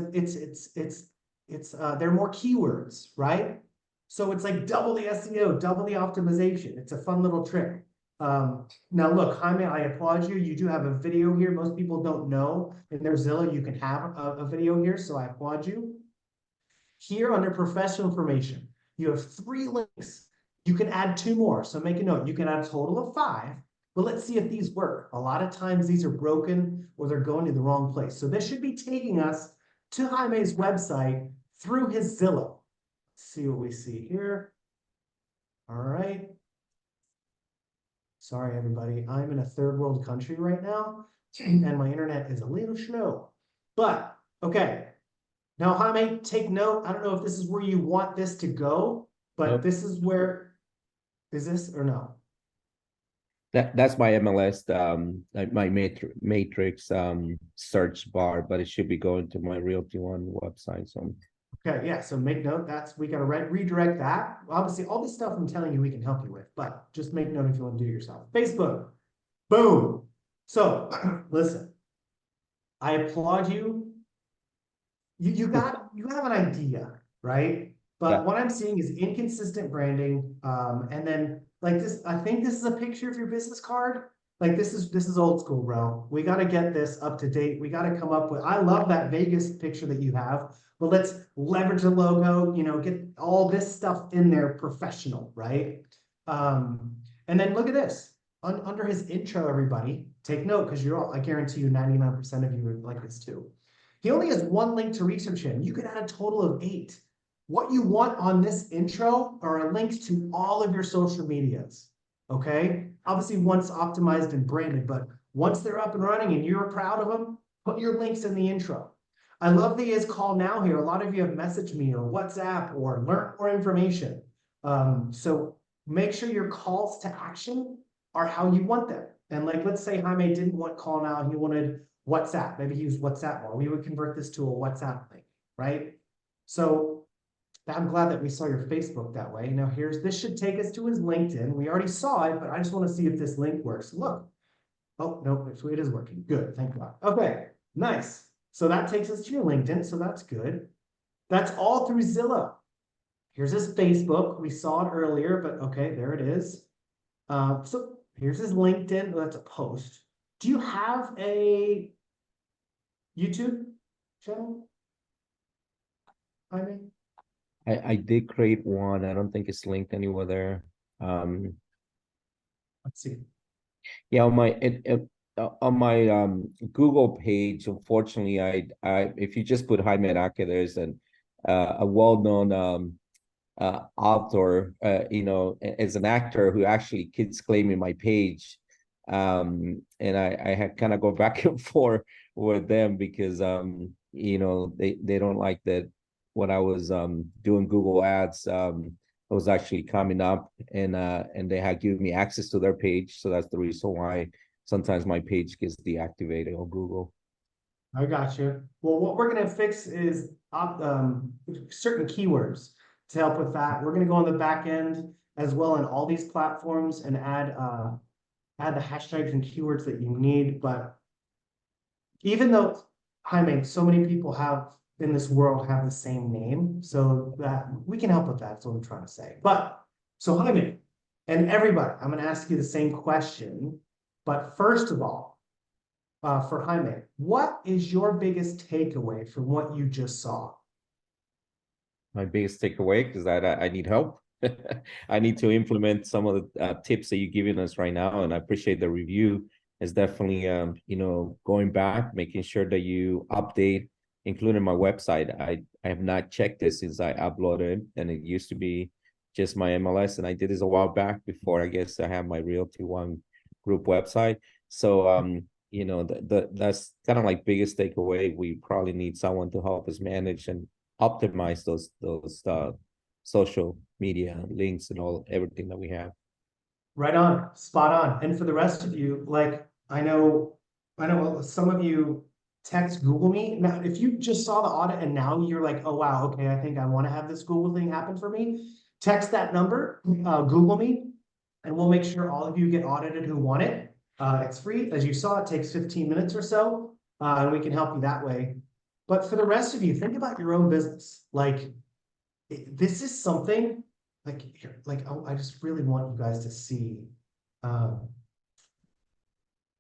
They're more keywords, right? So it's like double the SEO, double the optimization. It's a fun little trick. Now look, Jaime, I applaud you. You do have a video here. Most people don't know in their Zillow, you can have a video here, so I applaud you. Here under professional information, you have 3 links. You can add 2 more, so make a note. You can add a total of 5, but let's see if these work. A lot of times these are broken or they're going to the wrong place. So this should be taking us to Jaime's website through his Zillow. Let's see what we see here. All right. Sorry, everybody. I'm in a third world country right now, and my internet is a little slow. But, okay. Now, Jaime, take note. I don't know if this is where you want this to go, but Nope. this is where, is this or no? That's my MLS, like my matrix search bar, but it should be going to my Realty One website. So Okay, yeah, so make note, we gotta redirect that. Obviously, all this stuff I'm telling you, we can help you with, but just make note if you want to do it yourself. Facebook, boom. So, listen, I applaud you. You have an idea, right? But Yeah. what I'm seeing is inconsistent branding, and then like this, I think this is a picture of your business card. Like this is old school, bro. We got to get this up to date. We got to come up with, I love that Vegas picture that you have, but let's leverage the logo, you know, get all this stuff in there professional, right? And then look at this. Under his intro, everybody, take note, because you're all, I guarantee you 99% of you are like this too. He only has 1 link to research him. You could add a total of 8. What you want on this intro are links to all of your social medias, okay? Obviously, once optimized and branded, but once they're up and running and you're proud of them, put your links in the intro. I love the is call now here. A lot of you have messaged me or WhatsApp or learn more information. So make sure your calls to action are how you want them. And like, let's say Jaime didn't want call now, he wanted WhatsApp. Maybe he used WhatsApp more. We would convert this to a WhatsApp link, right? So I'm glad that we saw your Facebook that way. Now this should take us to his LinkedIn. We already saw it, but I just want to see if this link works. Look. Oh, no, it is working. Good, thank God. Okay, nice. So that takes us to your LinkedIn, so that's good. That's all through Zillow. Here's his Facebook. We saw it earlier, but okay, there it is. So here's his LinkedIn. That's a post. Do you have a YouTube channel? Jaime? I did create one. I don't think it's linked anywhere there. Let's see. Yeah, on my Google page, unfortunately, I if you just put Jaime Araque, there's a well-known author, you know, as an actor who actually keeps claiming my page. And I had kind of go back and forth with them because you know, they don't like that when I was doing Google ads, it was actually coming up, and they had given me access to their page. So that's the reason why sometimes my page gets deactivated on Google. I got you. Well, what we're gonna fix is certain keywords to help with that. We're gonna go on the back end as well in all these platforms and add the hashtags and keywords that you need. But even though, Jaime, so many people in this world have the same name, so that we can help with that. That's what I'm trying to say. But so Jaime and everybody, I'm gonna ask you the same question. But first of all, for Jaime, what is your biggest takeaway from what you just saw? My biggest takeaway is that I need help. I need to implement some of the tips that you're giving us right now, and I appreciate the review. It's definitely you know, going back, making sure that you update, including my website. I have not checked this since I uploaded, and it used to be just my MLS, and I did this a while back before I guess I have my Realty One group website. So you know, that's kind of like biggest takeaway. We probably need someone to help us manage and optimize those social media links and everything that we have. Right on, spot on. And for the rest of you, like I know some of you text Google me. Now, if you just saw the audit and now you're like, oh wow, okay, I think I want to have this Google thing happen for me, text that number, Google me, and we'll make sure all of you get audited who want it. It's free. As you saw, it takes 15 minutes or so, and we can help you that way. But for the rest of you, think about your own business. Like, this is something like I just really want you guys to see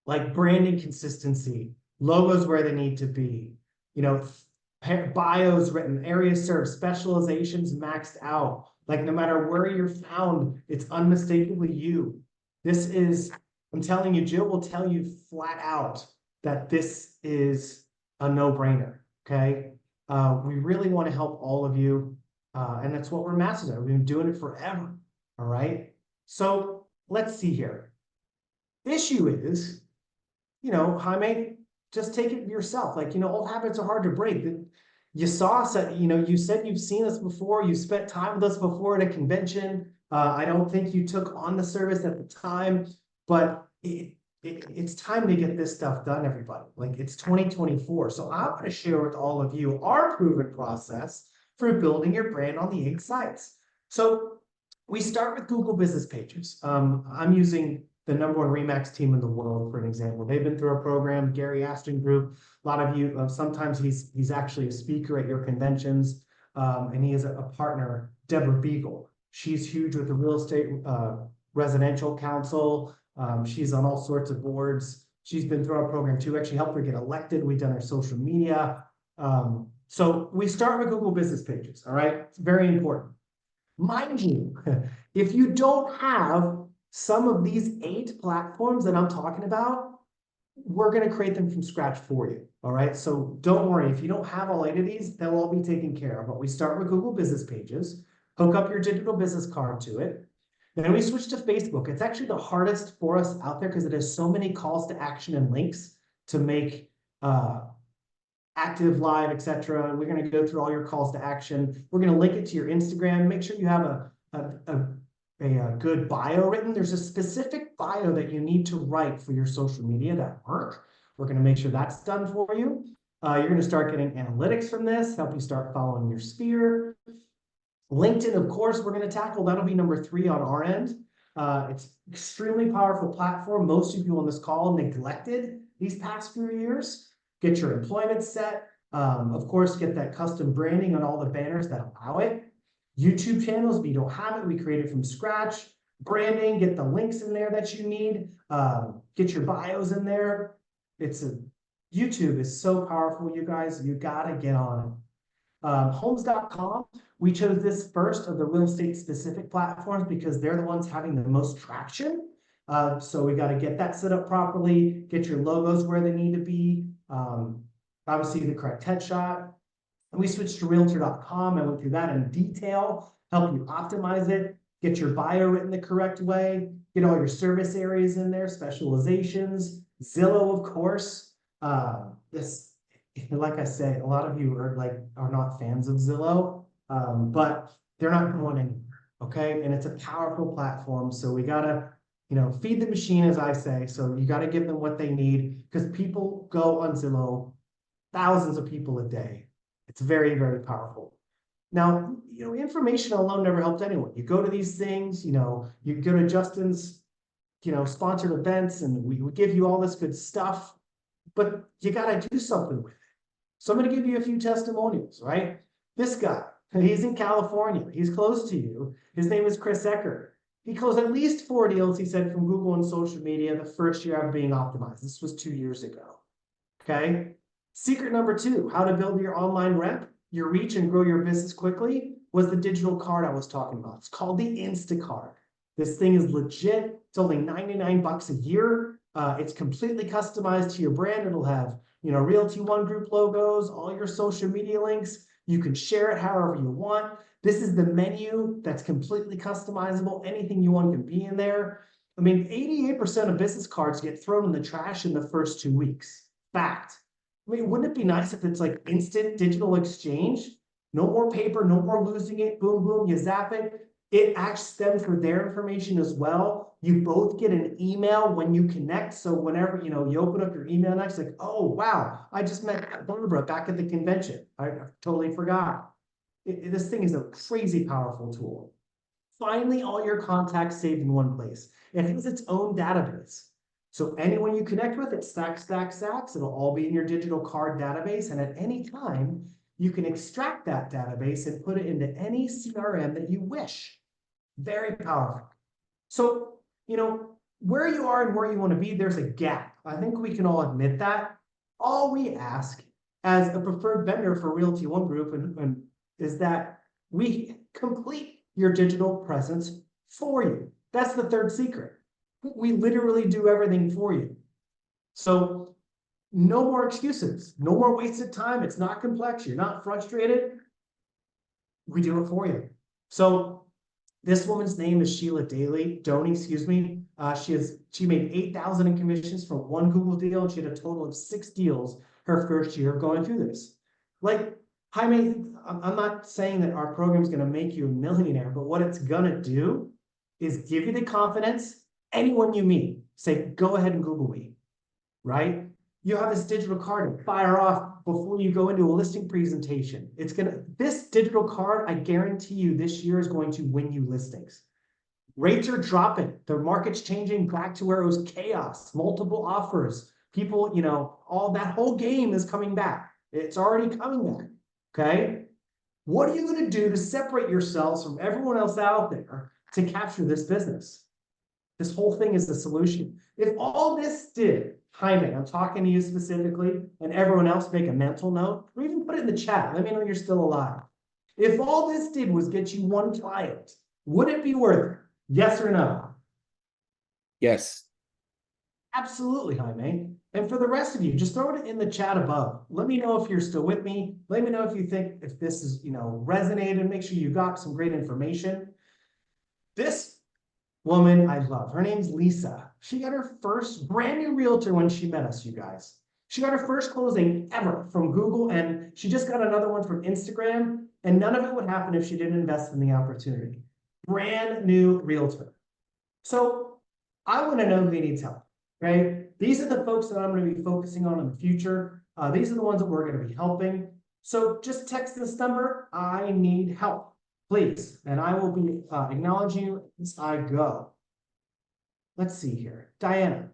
like branding consistency, logos where they need to be, you know, bios written, areas served, specializations maxed out. Like no matter where you're found, it's unmistakably you. This is, I'm telling you, Jill will tell you flat out that this is a no-brainer, okay? We really want to help all of you, and that's what we're masters at. We've been doing it forever, all right? So let's see here. Issue is, you know, Jaime, just take it yourself. Like, you know, old habits are hard to break. You saw us at, you know, you said you've seen us before, you spent time with us before at a convention. I don't think you took on the service at the time, but it's time to get this stuff done, everybody. Like it's 2024. So I want to share with all of you our proven process for building your brand on the 8 sites. So we start with Google Business Pages. I'm using the #1 Remax team in the world, for an example. They've been through a program, Gary Aston Group. A lot of you, sometimes he's actually a speaker at your conventions, and he is a partner, Deborah Beagle. She's huge with the Real Estate Residential Council. She's on all sorts of boards. She's been through our program too, actually helped her get elected. We've done her social media. So we start with Google Business Pages, all right? It's very important. Mind you, if you don't have some of these 8 platforms that I'm talking about, we're going to create them from scratch for you. All right. So don't worry. If you don't have all 8 of these, they'll all be taken care of. But we start with Google Business Pages, hook up your digital business card to it. Then we switch to Facebook. It's actually the hardest for us out there because it has so many calls to action and links to make active, live, etc. We're going to go through all your calls to action. We're going to link it to your Instagram. Make sure you have a good bio written. There's a specific bio that you need to write for your social media that work. We're going to make sure that's done for you. You're going to start getting analytics from this, help you start following your sphere. LinkedIn, of course, we're going to tackle. That'll be number 3 on our end. It's extremely powerful platform. Most of you on this call neglected these past few years. Get your employment set. Of course, get that custom branding on all the banners that allow it. YouTube channels, if you don't have it, we created from scratch. Branding, get the links in there that you need. Get your bios in there. YouTube is so powerful, you guys. You gotta get on it. Homes.com, we chose this first of the real estate specific platforms because they're the ones having the most traction. So we got to get that set up properly, get your logos where they need to be. Obviously the correct headshot. And we switched to realtor.com. I went through that in detail, help you optimize it, get your bio written the correct way, get all your service areas in there, specializations, Zillow, of course. Like I say, a lot of you are not fans of Zillow, but they're not going anywhere, okay? And it's a powerful platform, so we gotta, feed the machine, as I say. So you gotta give them what they need because people go on Zillow, thousands of people a day. It's very, very powerful. Now, information alone never helps anyone. You go to these things, you go to Justin's, sponsored events, and we give you all this good stuff, but you got to do something with it. So I'm going to give you a few testimonials, right? This guy, he's in California. He's close to you. His name is Chris Eckert. He closed at least 4 deals, he said, from Google and social media the first year of being optimized. This was 2 years ago, okay? Secret number 2, how to build your online rep, your reach, and grow your business quickly was the digital card I was talking about. It's called the Instacard. This thing is legit. It's only $99 a year. It's completely customized to your brand. It'll have, Realty One Group logos, all your social media links. You can share it however you want. This is the menu that's completely customizable. Anything you want can be in there. I mean, 88% of business cards get thrown in the trash in the first 2 weeks. Fact. I mean, wouldn't it be nice if it's like instant digital exchange? No more paper, no more losing it. Boom, boom, you zap it. It asks them for their information as well. You both get an email when you connect. So whenever, you open up your email next, like, oh, wow, I just met Barbara back at the convention. I totally forgot. This thing is a crazy powerful tool. Finally, all your contacts saved in one place. It has its own database. So anyone you connect with, it stacks. It'll all be in your digital card database. And at any time, you can extract that database and put it into any CRM that you wish. Very powerful. So, where you are and where you want to be, there's a gap. I think we can all admit that. All we ask as a preferred vendor for Realty One Group and is that we complete your digital presence for you. That's the third secret. We literally do everything for you. So no more excuses, no more wasted time. It's not complex. You're not frustrated. We do it for you. So this woman's name is Sheila Doney, excuse me. She made 8,000 in commissions from one Google deal, and she had a total of 6 deals her first year of going through this. Like, Jaime, I'm not saying that our program is going to make you a millionaire, but what it's going to do is give you the confidence. Anyone you meet, say, go ahead and Google me, right? You have this digital card to fire off before you go into a listing presentation. This digital card, I guarantee you this year is going to win you listings. Rates are dropping. The market's changing back to where it was chaos, multiple offers. People, all that whole game is coming back. It's already coming back, okay? What are you going to do to separate yourselves from everyone else out there to capture this business? This whole thing is the solution. If all this did, Jaime, I'm talking to you specifically, and everyone else make a mental note, or even put it in the chat. Let me know you're still alive. If all this did was get you one client, would it be worth it? Yes or no? Yes. Absolutely, Jaime. And for the rest of you, just throw it in the chat above. Let me know if you're still with me. Let me know if you think if this is, resonated. Make sure you got some great information. This woman I love. Her name's Lisa. She got her first brand new realtor when she met us, you guys. She got her first closing ever from Google, and she just got another one from Instagram, and none of it would happen if she didn't invest in the opportunity. Brand new realtor. So I want to know who needs help, right? These are the folks that I'm going to be focusing on in the future. These are the ones that we're going to be helping. So just text this number, I need help, please. And I will be acknowledging you as I go. Let's see here. Diana.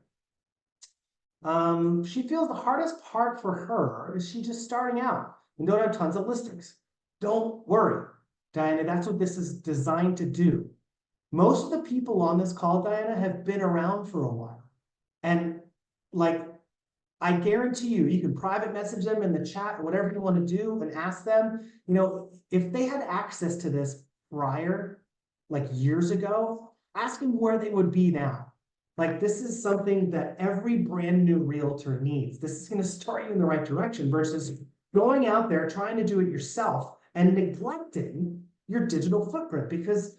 She feels the hardest part for her is she just starting out and don't have tons of listings. Don't worry, Diana, that's what this is designed to do. Most of the people on this call, Diana, have been around for a while. And I guarantee you, you can private message them in the chat, whatever you want to do, and ask them, if they had access to this prior, years ago, ask them where they would be now. This is something that every brand new realtor needs. This is going to start you in the right direction versus going out there trying to do it yourself and neglecting your digital footprint, because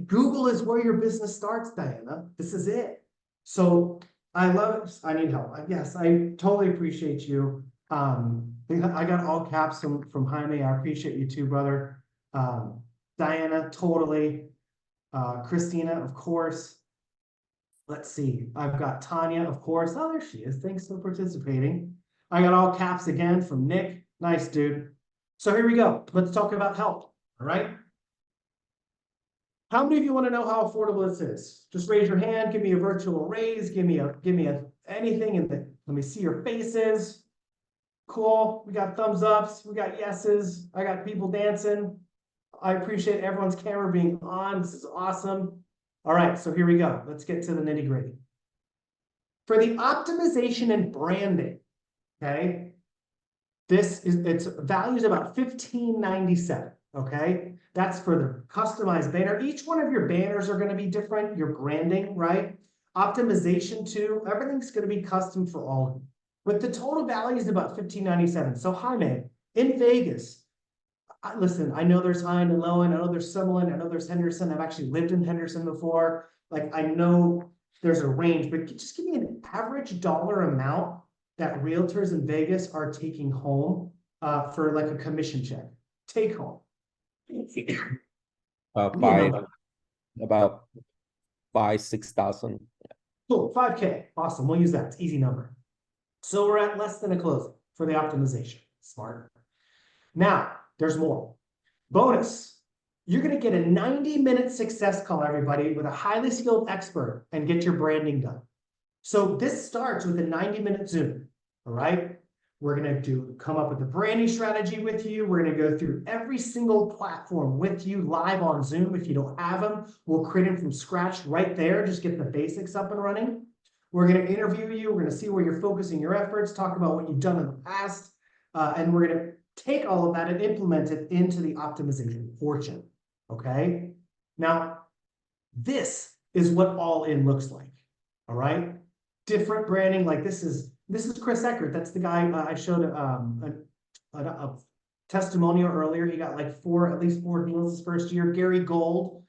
Google is where your business starts, Diana. This is it. So I love it. I need help. Yes, I totally appreciate you. I got all caps from Jaime. I appreciate you too, brother. Diana, totally. Christina, of course. Let's see. I've got Tanya, of course. Oh, there she is. Thanks for participating. I got all caps again from Nick. Nice, dude. So here we go. Let's talk about help. All right. How many of you want to know how affordable this is? Just raise your hand. Give me a virtual raise. Give me a anything. And let me see your faces. Cool. We got thumbs ups. We got yeses. I got people dancing. I appreciate everyone's camera being on. This is awesome. All right, so here we go. Let's get to the nitty gritty. For the optimization and branding, okay, its value is about $15.97. Okay, that's for the customized banner. Each one of your banners are going to be different. Your branding, right? Optimization too. Everything's going to be custom for all of you. But the total value is about $15.97. So Jaime, in Vegas, listen, I know there's Hine and Lowen, I know there's Summerlin, I know there's Henderson. I've actually lived in Henderson before. I know there's a range, but just give me an average dollar amount that realtors in Vegas are taking home for a commission check. Take home. About 6,000. Cool, 5K. Awesome. We'll use that. It's easy number. So we're at less than a closing for the optimization. Smart. Now, there's more. Bonus. You're going to get a 90-minute success call, everybody, with a highly skilled expert and get your branding done. So this starts with a 90-minute Zoom. All right. We're gonna come up with a branding strategy with you. We're gonna go through every single platform with you live on Zoom. If you don't have them, we'll create them from scratch right there. Just get the basics up and running. We're gonna interview you. We're gonna see where you're focusing your efforts, talk about what you've done in the past, and we're gonna take all of that and implement it into the optimization portion, okay? Now, this is what all in looks like, all right? Different branding, like this is Chris Eckert. That's the guy I showed a testimonial earlier. He got like at least four deals his first year. Gary Gold,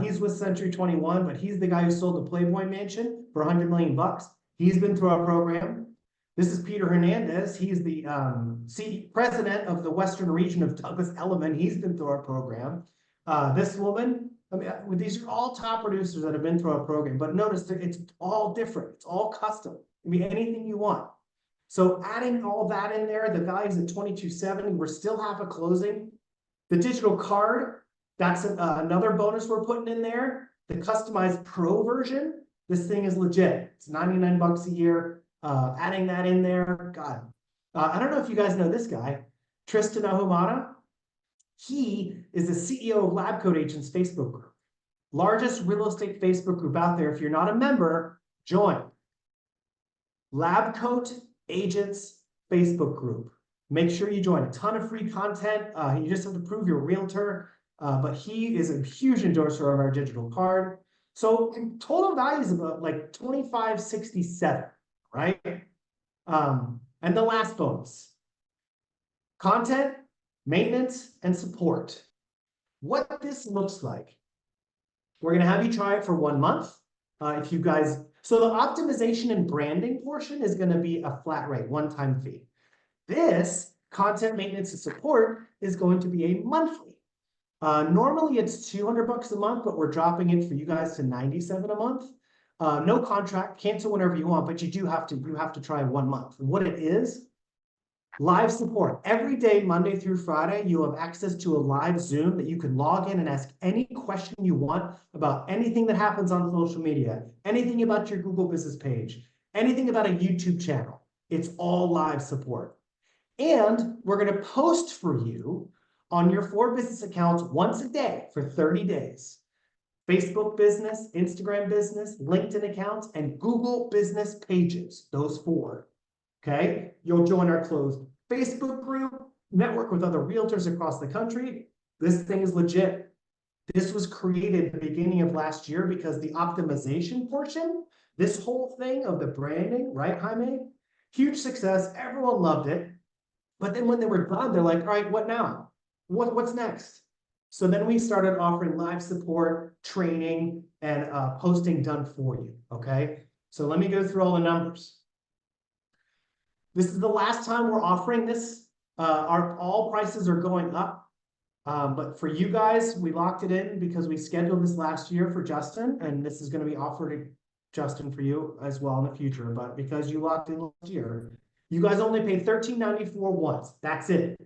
he's with Century 21, but he's the guy who sold the Playboy Mansion for $100 million. He's been through our program. This is Peter Hernandez. He's the president of the Western region of Douglas Elliman. He's been through our program. This woman, I mean, these are all top producers that have been through our program, but notice that it's all different. It's all custom. It can be anything you want. So adding all that in there, the value's at $22.70. We're still half a closing. The digital card, that's another bonus we're putting in there. The customized pro version, this thing is legit. It's $99 a year. Adding that in there, God. I don't know if you guys know this guy, Tristan Ahumada. He is the CEO of Lab Coat Agents Facebook group. Largest real estate Facebook group out there. If you're not a member, join. Lab Coat Agents Facebook group. Make sure you join. A ton of free content. You just have to prove you're a realtor. But he is a huge endorser of our digital card. So total value is about like $25.67, right? And the last bonus. Content, maintenance, and support. What this looks like. We're going to have you try it for 1 month. If you guys, so the optimization and branding portion is going to be a flat rate, one-time fee. This content, maintenance, and support is going to be a monthly. Normally it's $200 a month, but we're dropping it for you guys to $97 a month. No contract, cancel whenever you want, but you have to try 1 month. And what it is, live support. Every day, Monday through Friday, you have access to a live Zoom that you can log in and ask any question you want about anything that happens on social media, anything about your Google business page, anything about a YouTube channel. It's all live support. And we're going to post for you on your 4 business accounts once a day for 30 days. Facebook business, Instagram business, LinkedIn accounts, and Google business pages, those 4. Okay, you'll join our closed Facebook group, network with other realtors across the country. This thing is legit. This was created at the beginning of last year because the optimization portion, this whole thing of the branding, right, Jaime? Huge success. Everyone loved it. But then when they were done, they're like, all right, what now? What's next? So then we started offering live support, training, and posting done for you, okay? So let me go through all the numbers. This is the last time we're offering this. All prices are going up. But for you guys, we locked it in because we scheduled this last year for Justin, and this is going to be offered to Justin for you as well in the future. But because you locked in last year, you guys only pay $13.94 once. That's it.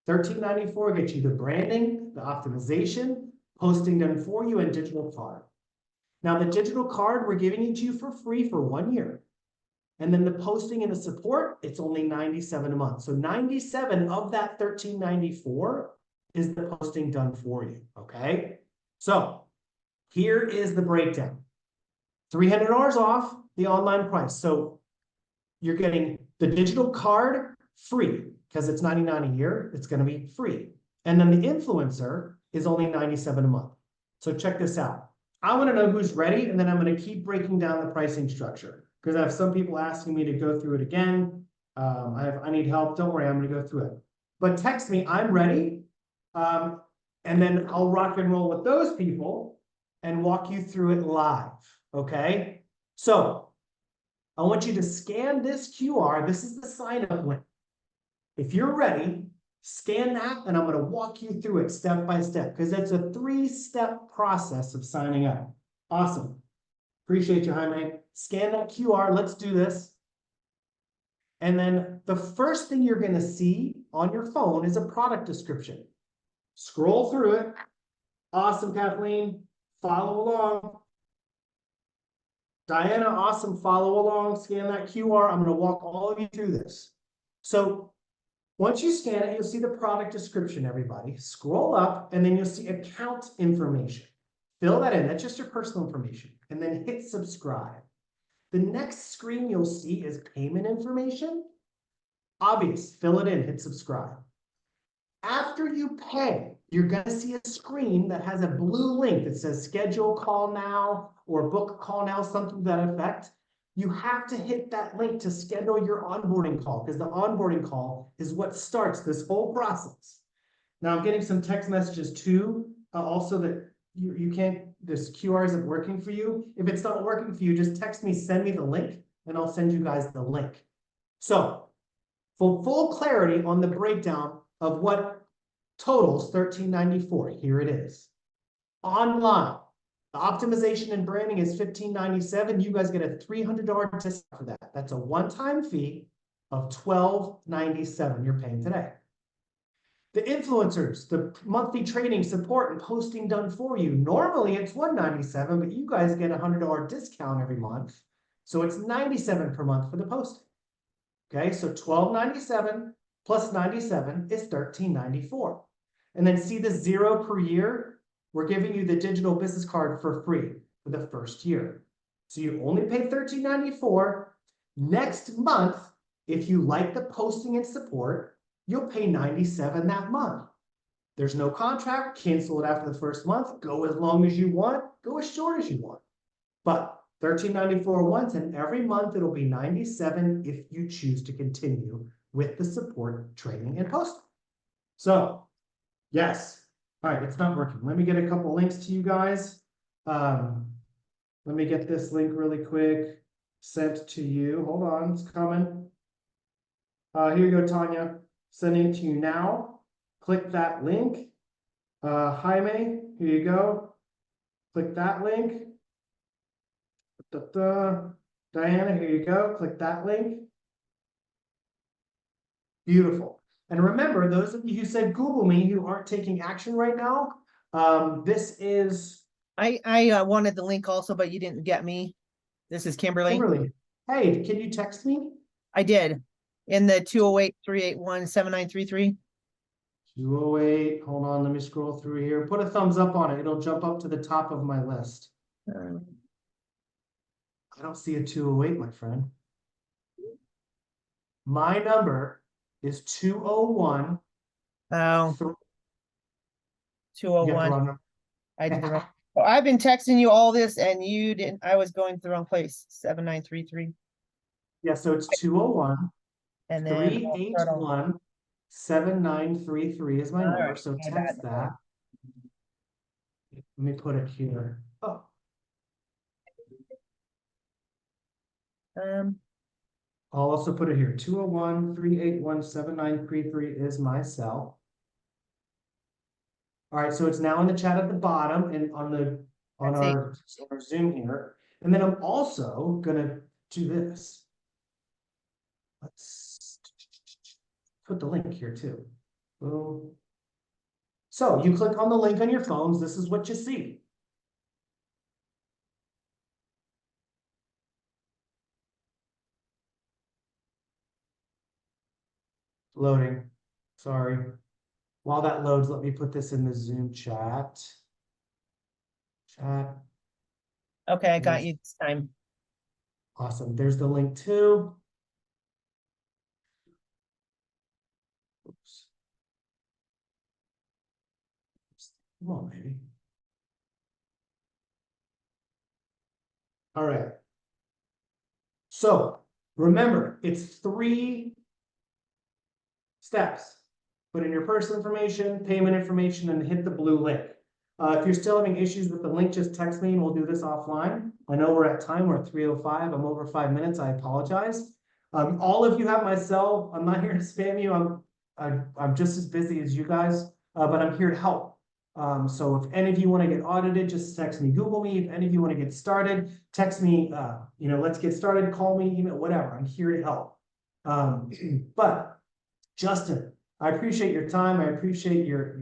$13.94 gets you the branding, the optimization, posting done for you, and digital card. Now the digital card, we're giving it to you for free for 1 year. And then the posting and the support, it's only $97 a month. So $97 of that $13.94 is the posting done for you, okay? So here is the breakdown. $300 off the online price. So you're getting the digital card free because it's $99 a year. It's going to be free. And then the influencer is only $97 a month. So check this out. I want to know who's ready, and then I'm going to keep breaking down the pricing structure. Because I have some people asking me to go through it again. I need help. Don't worry, I'm going to go through it. But text me, I'm ready. And then I'll rock and roll with those people and walk you through it live. Okay? So I want you to scan this QR. This is the sign up link. If you're ready, scan that, and I'm going to walk you through it step by step because it's a 3-step process of signing up. Awesome. Appreciate you, Jaime. Scan that QR. Let's do this. And then the first thing you're going to see on your phone is a product description. Scroll through it. Awesome, Kathleen. Follow along. Diana, awesome. Follow along. Scan that QR. I'm going to walk all of you through this. So once you scan it, you'll see the product description, everybody. Scroll up and then you'll see account information. Fill that in, that's just your personal information, and then hit subscribe. The next screen you'll see is payment information. Obvious, fill it in, hit subscribe. After you pay, you're gonna see a screen that has a blue link that says schedule call now or book call now, something to that effect. You have to hit that link to schedule your onboarding call, because the onboarding call is what starts this whole process. Now I'm getting some text messages too, also that you can't, this QR isn't working for you. If it's not working for you, just text me, send me the link, and I'll send you guys the link. So for full clarity on the breakdown of what totals $13.94, here it is. Online, the optimization and branding is $15.97. You guys get a $300 discount for that. That's a one-time fee of $12.97 you're paying today. The influencers, the monthly training, support, and posting done for you. Normally it's $197, but you guys get a $100 discount every month. So it's $97 per month for the posting. Okay, so $12.97 plus 97 is $13.94. And then see the 0 per year? We're giving you the digital business card for free for the first year. So you only pay $13.94. Next month, if you like the posting and support, you'll pay $97 that month. There's no contract, cancel it after the first month, go as long as you want, go as short as you want. But $13.94 once, and every month it'll be $97 if you choose to continue with the support, training, and posting. So, yes. All right, it's not working. Let me get a couple links to you guys. Let me get this link really quick sent to you. Hold on, it's coming. Here you go, Tanya. Sending it to you now. Click that link. Jaime, here you go. Click that link. Diana, here you go. Click that link. Beautiful. And remember, those of you who said Google me who aren't taking action right now, this is I wanted the link also, but you didn't get me. This is Kimberly. Kimberly. Hey, can you text me? I did. In the 208-381-7933. 208. Hold on, let me scroll through here. Put a thumbs up on it. It'll jump up to the top of my list. I don't see a 208, my friend. My number is 201. Oh, You got the 201. wrong number. I did the wrong. Well, I've been texting you all this and you didn't. I was going to the wrong place. 7933. Yeah, so it's 201. And then 381 7933 is my All number, right, so my text bad. that. Let me put it here. Oh, I'll also put it here. 201 381 7933 is my cell. All right, so it's now in the chat at the bottom and on our Zoom here. And then I'm also gonna do this. Let's put the link here too. Boom. So you click on the link on your phones, this is what you see. Loading, sorry. While that loads, let me put this in the Zoom chat. Okay, I got you this time. Awesome, there's the link too. Oops. Come on, baby. All right. So remember, it's 3 steps. Put in your personal information, payment information, and hit the blue link. If you're still having issues with the link, just text me and we'll do this offline. I know we're at time, we're at 3:05. I'm over 5 minutes. I apologize. All of you have my cell. I'm not here to spam you. I'm just as busy as you guys, but I'm here to help. So if any of you want to get audited, just text me, Google me. If any of you want to get started, text me, let's get started, call me, email, whatever. I'm here to help. But Justin, I appreciate your time. I appreciate your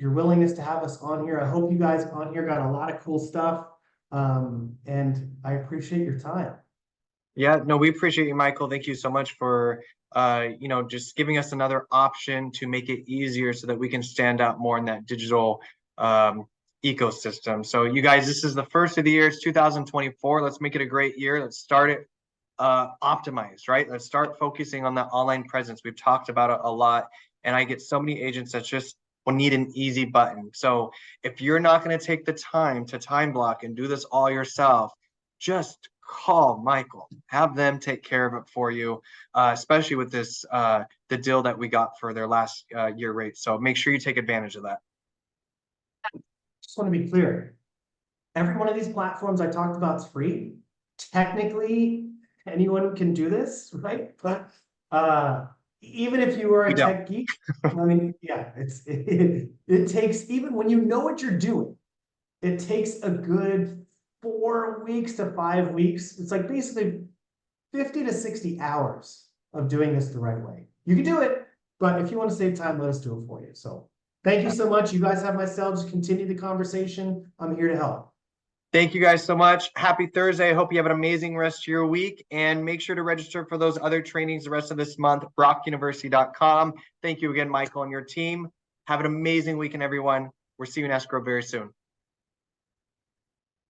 willingness to have us on here. I hope you guys on here got a lot of cool stuff. And I appreciate your time. Yeah, no, we appreciate you, Michael. Thank you so much for just giving us another option to make it easier so that we can stand out more in that digital ecosystem. So you guys, this is the first of the year. It's 2024. Let's make it a great year. Let's start it optimized, right? Let's start focusing on that online presence. We've talked about it a lot, and I get so many agents that just will need an easy button. So if you're not going to take the time to time block and do this all yourself, just call Michael, have them take care of it for you, especially with this the deal that we got for their last year rate. So make sure you take advantage of that. Just want to be clear. Every one of these platforms I talked about is free. Technically, anyone can do this, right? But even if you are a We don't. tech geek, I mean, yeah, it takes, even when you know what you're doing, it takes a good 4 weeks to 5 weeks. It's like basically 50 to 60 hours of doing this the right way. You can do it, but if you want to save time, let us do it for you. So thank you so much. You guys have my cell. Just continue the conversation. I'm here to help. Thank you guys so much. Happy Thursday. I hope you have an amazing rest of your week, and make sure to register for those other trainings the rest of this month, brockuniversity.com. Thank you again, Michael and your team. Have an amazing weekend, everyone. We'll see you in escrow very soon.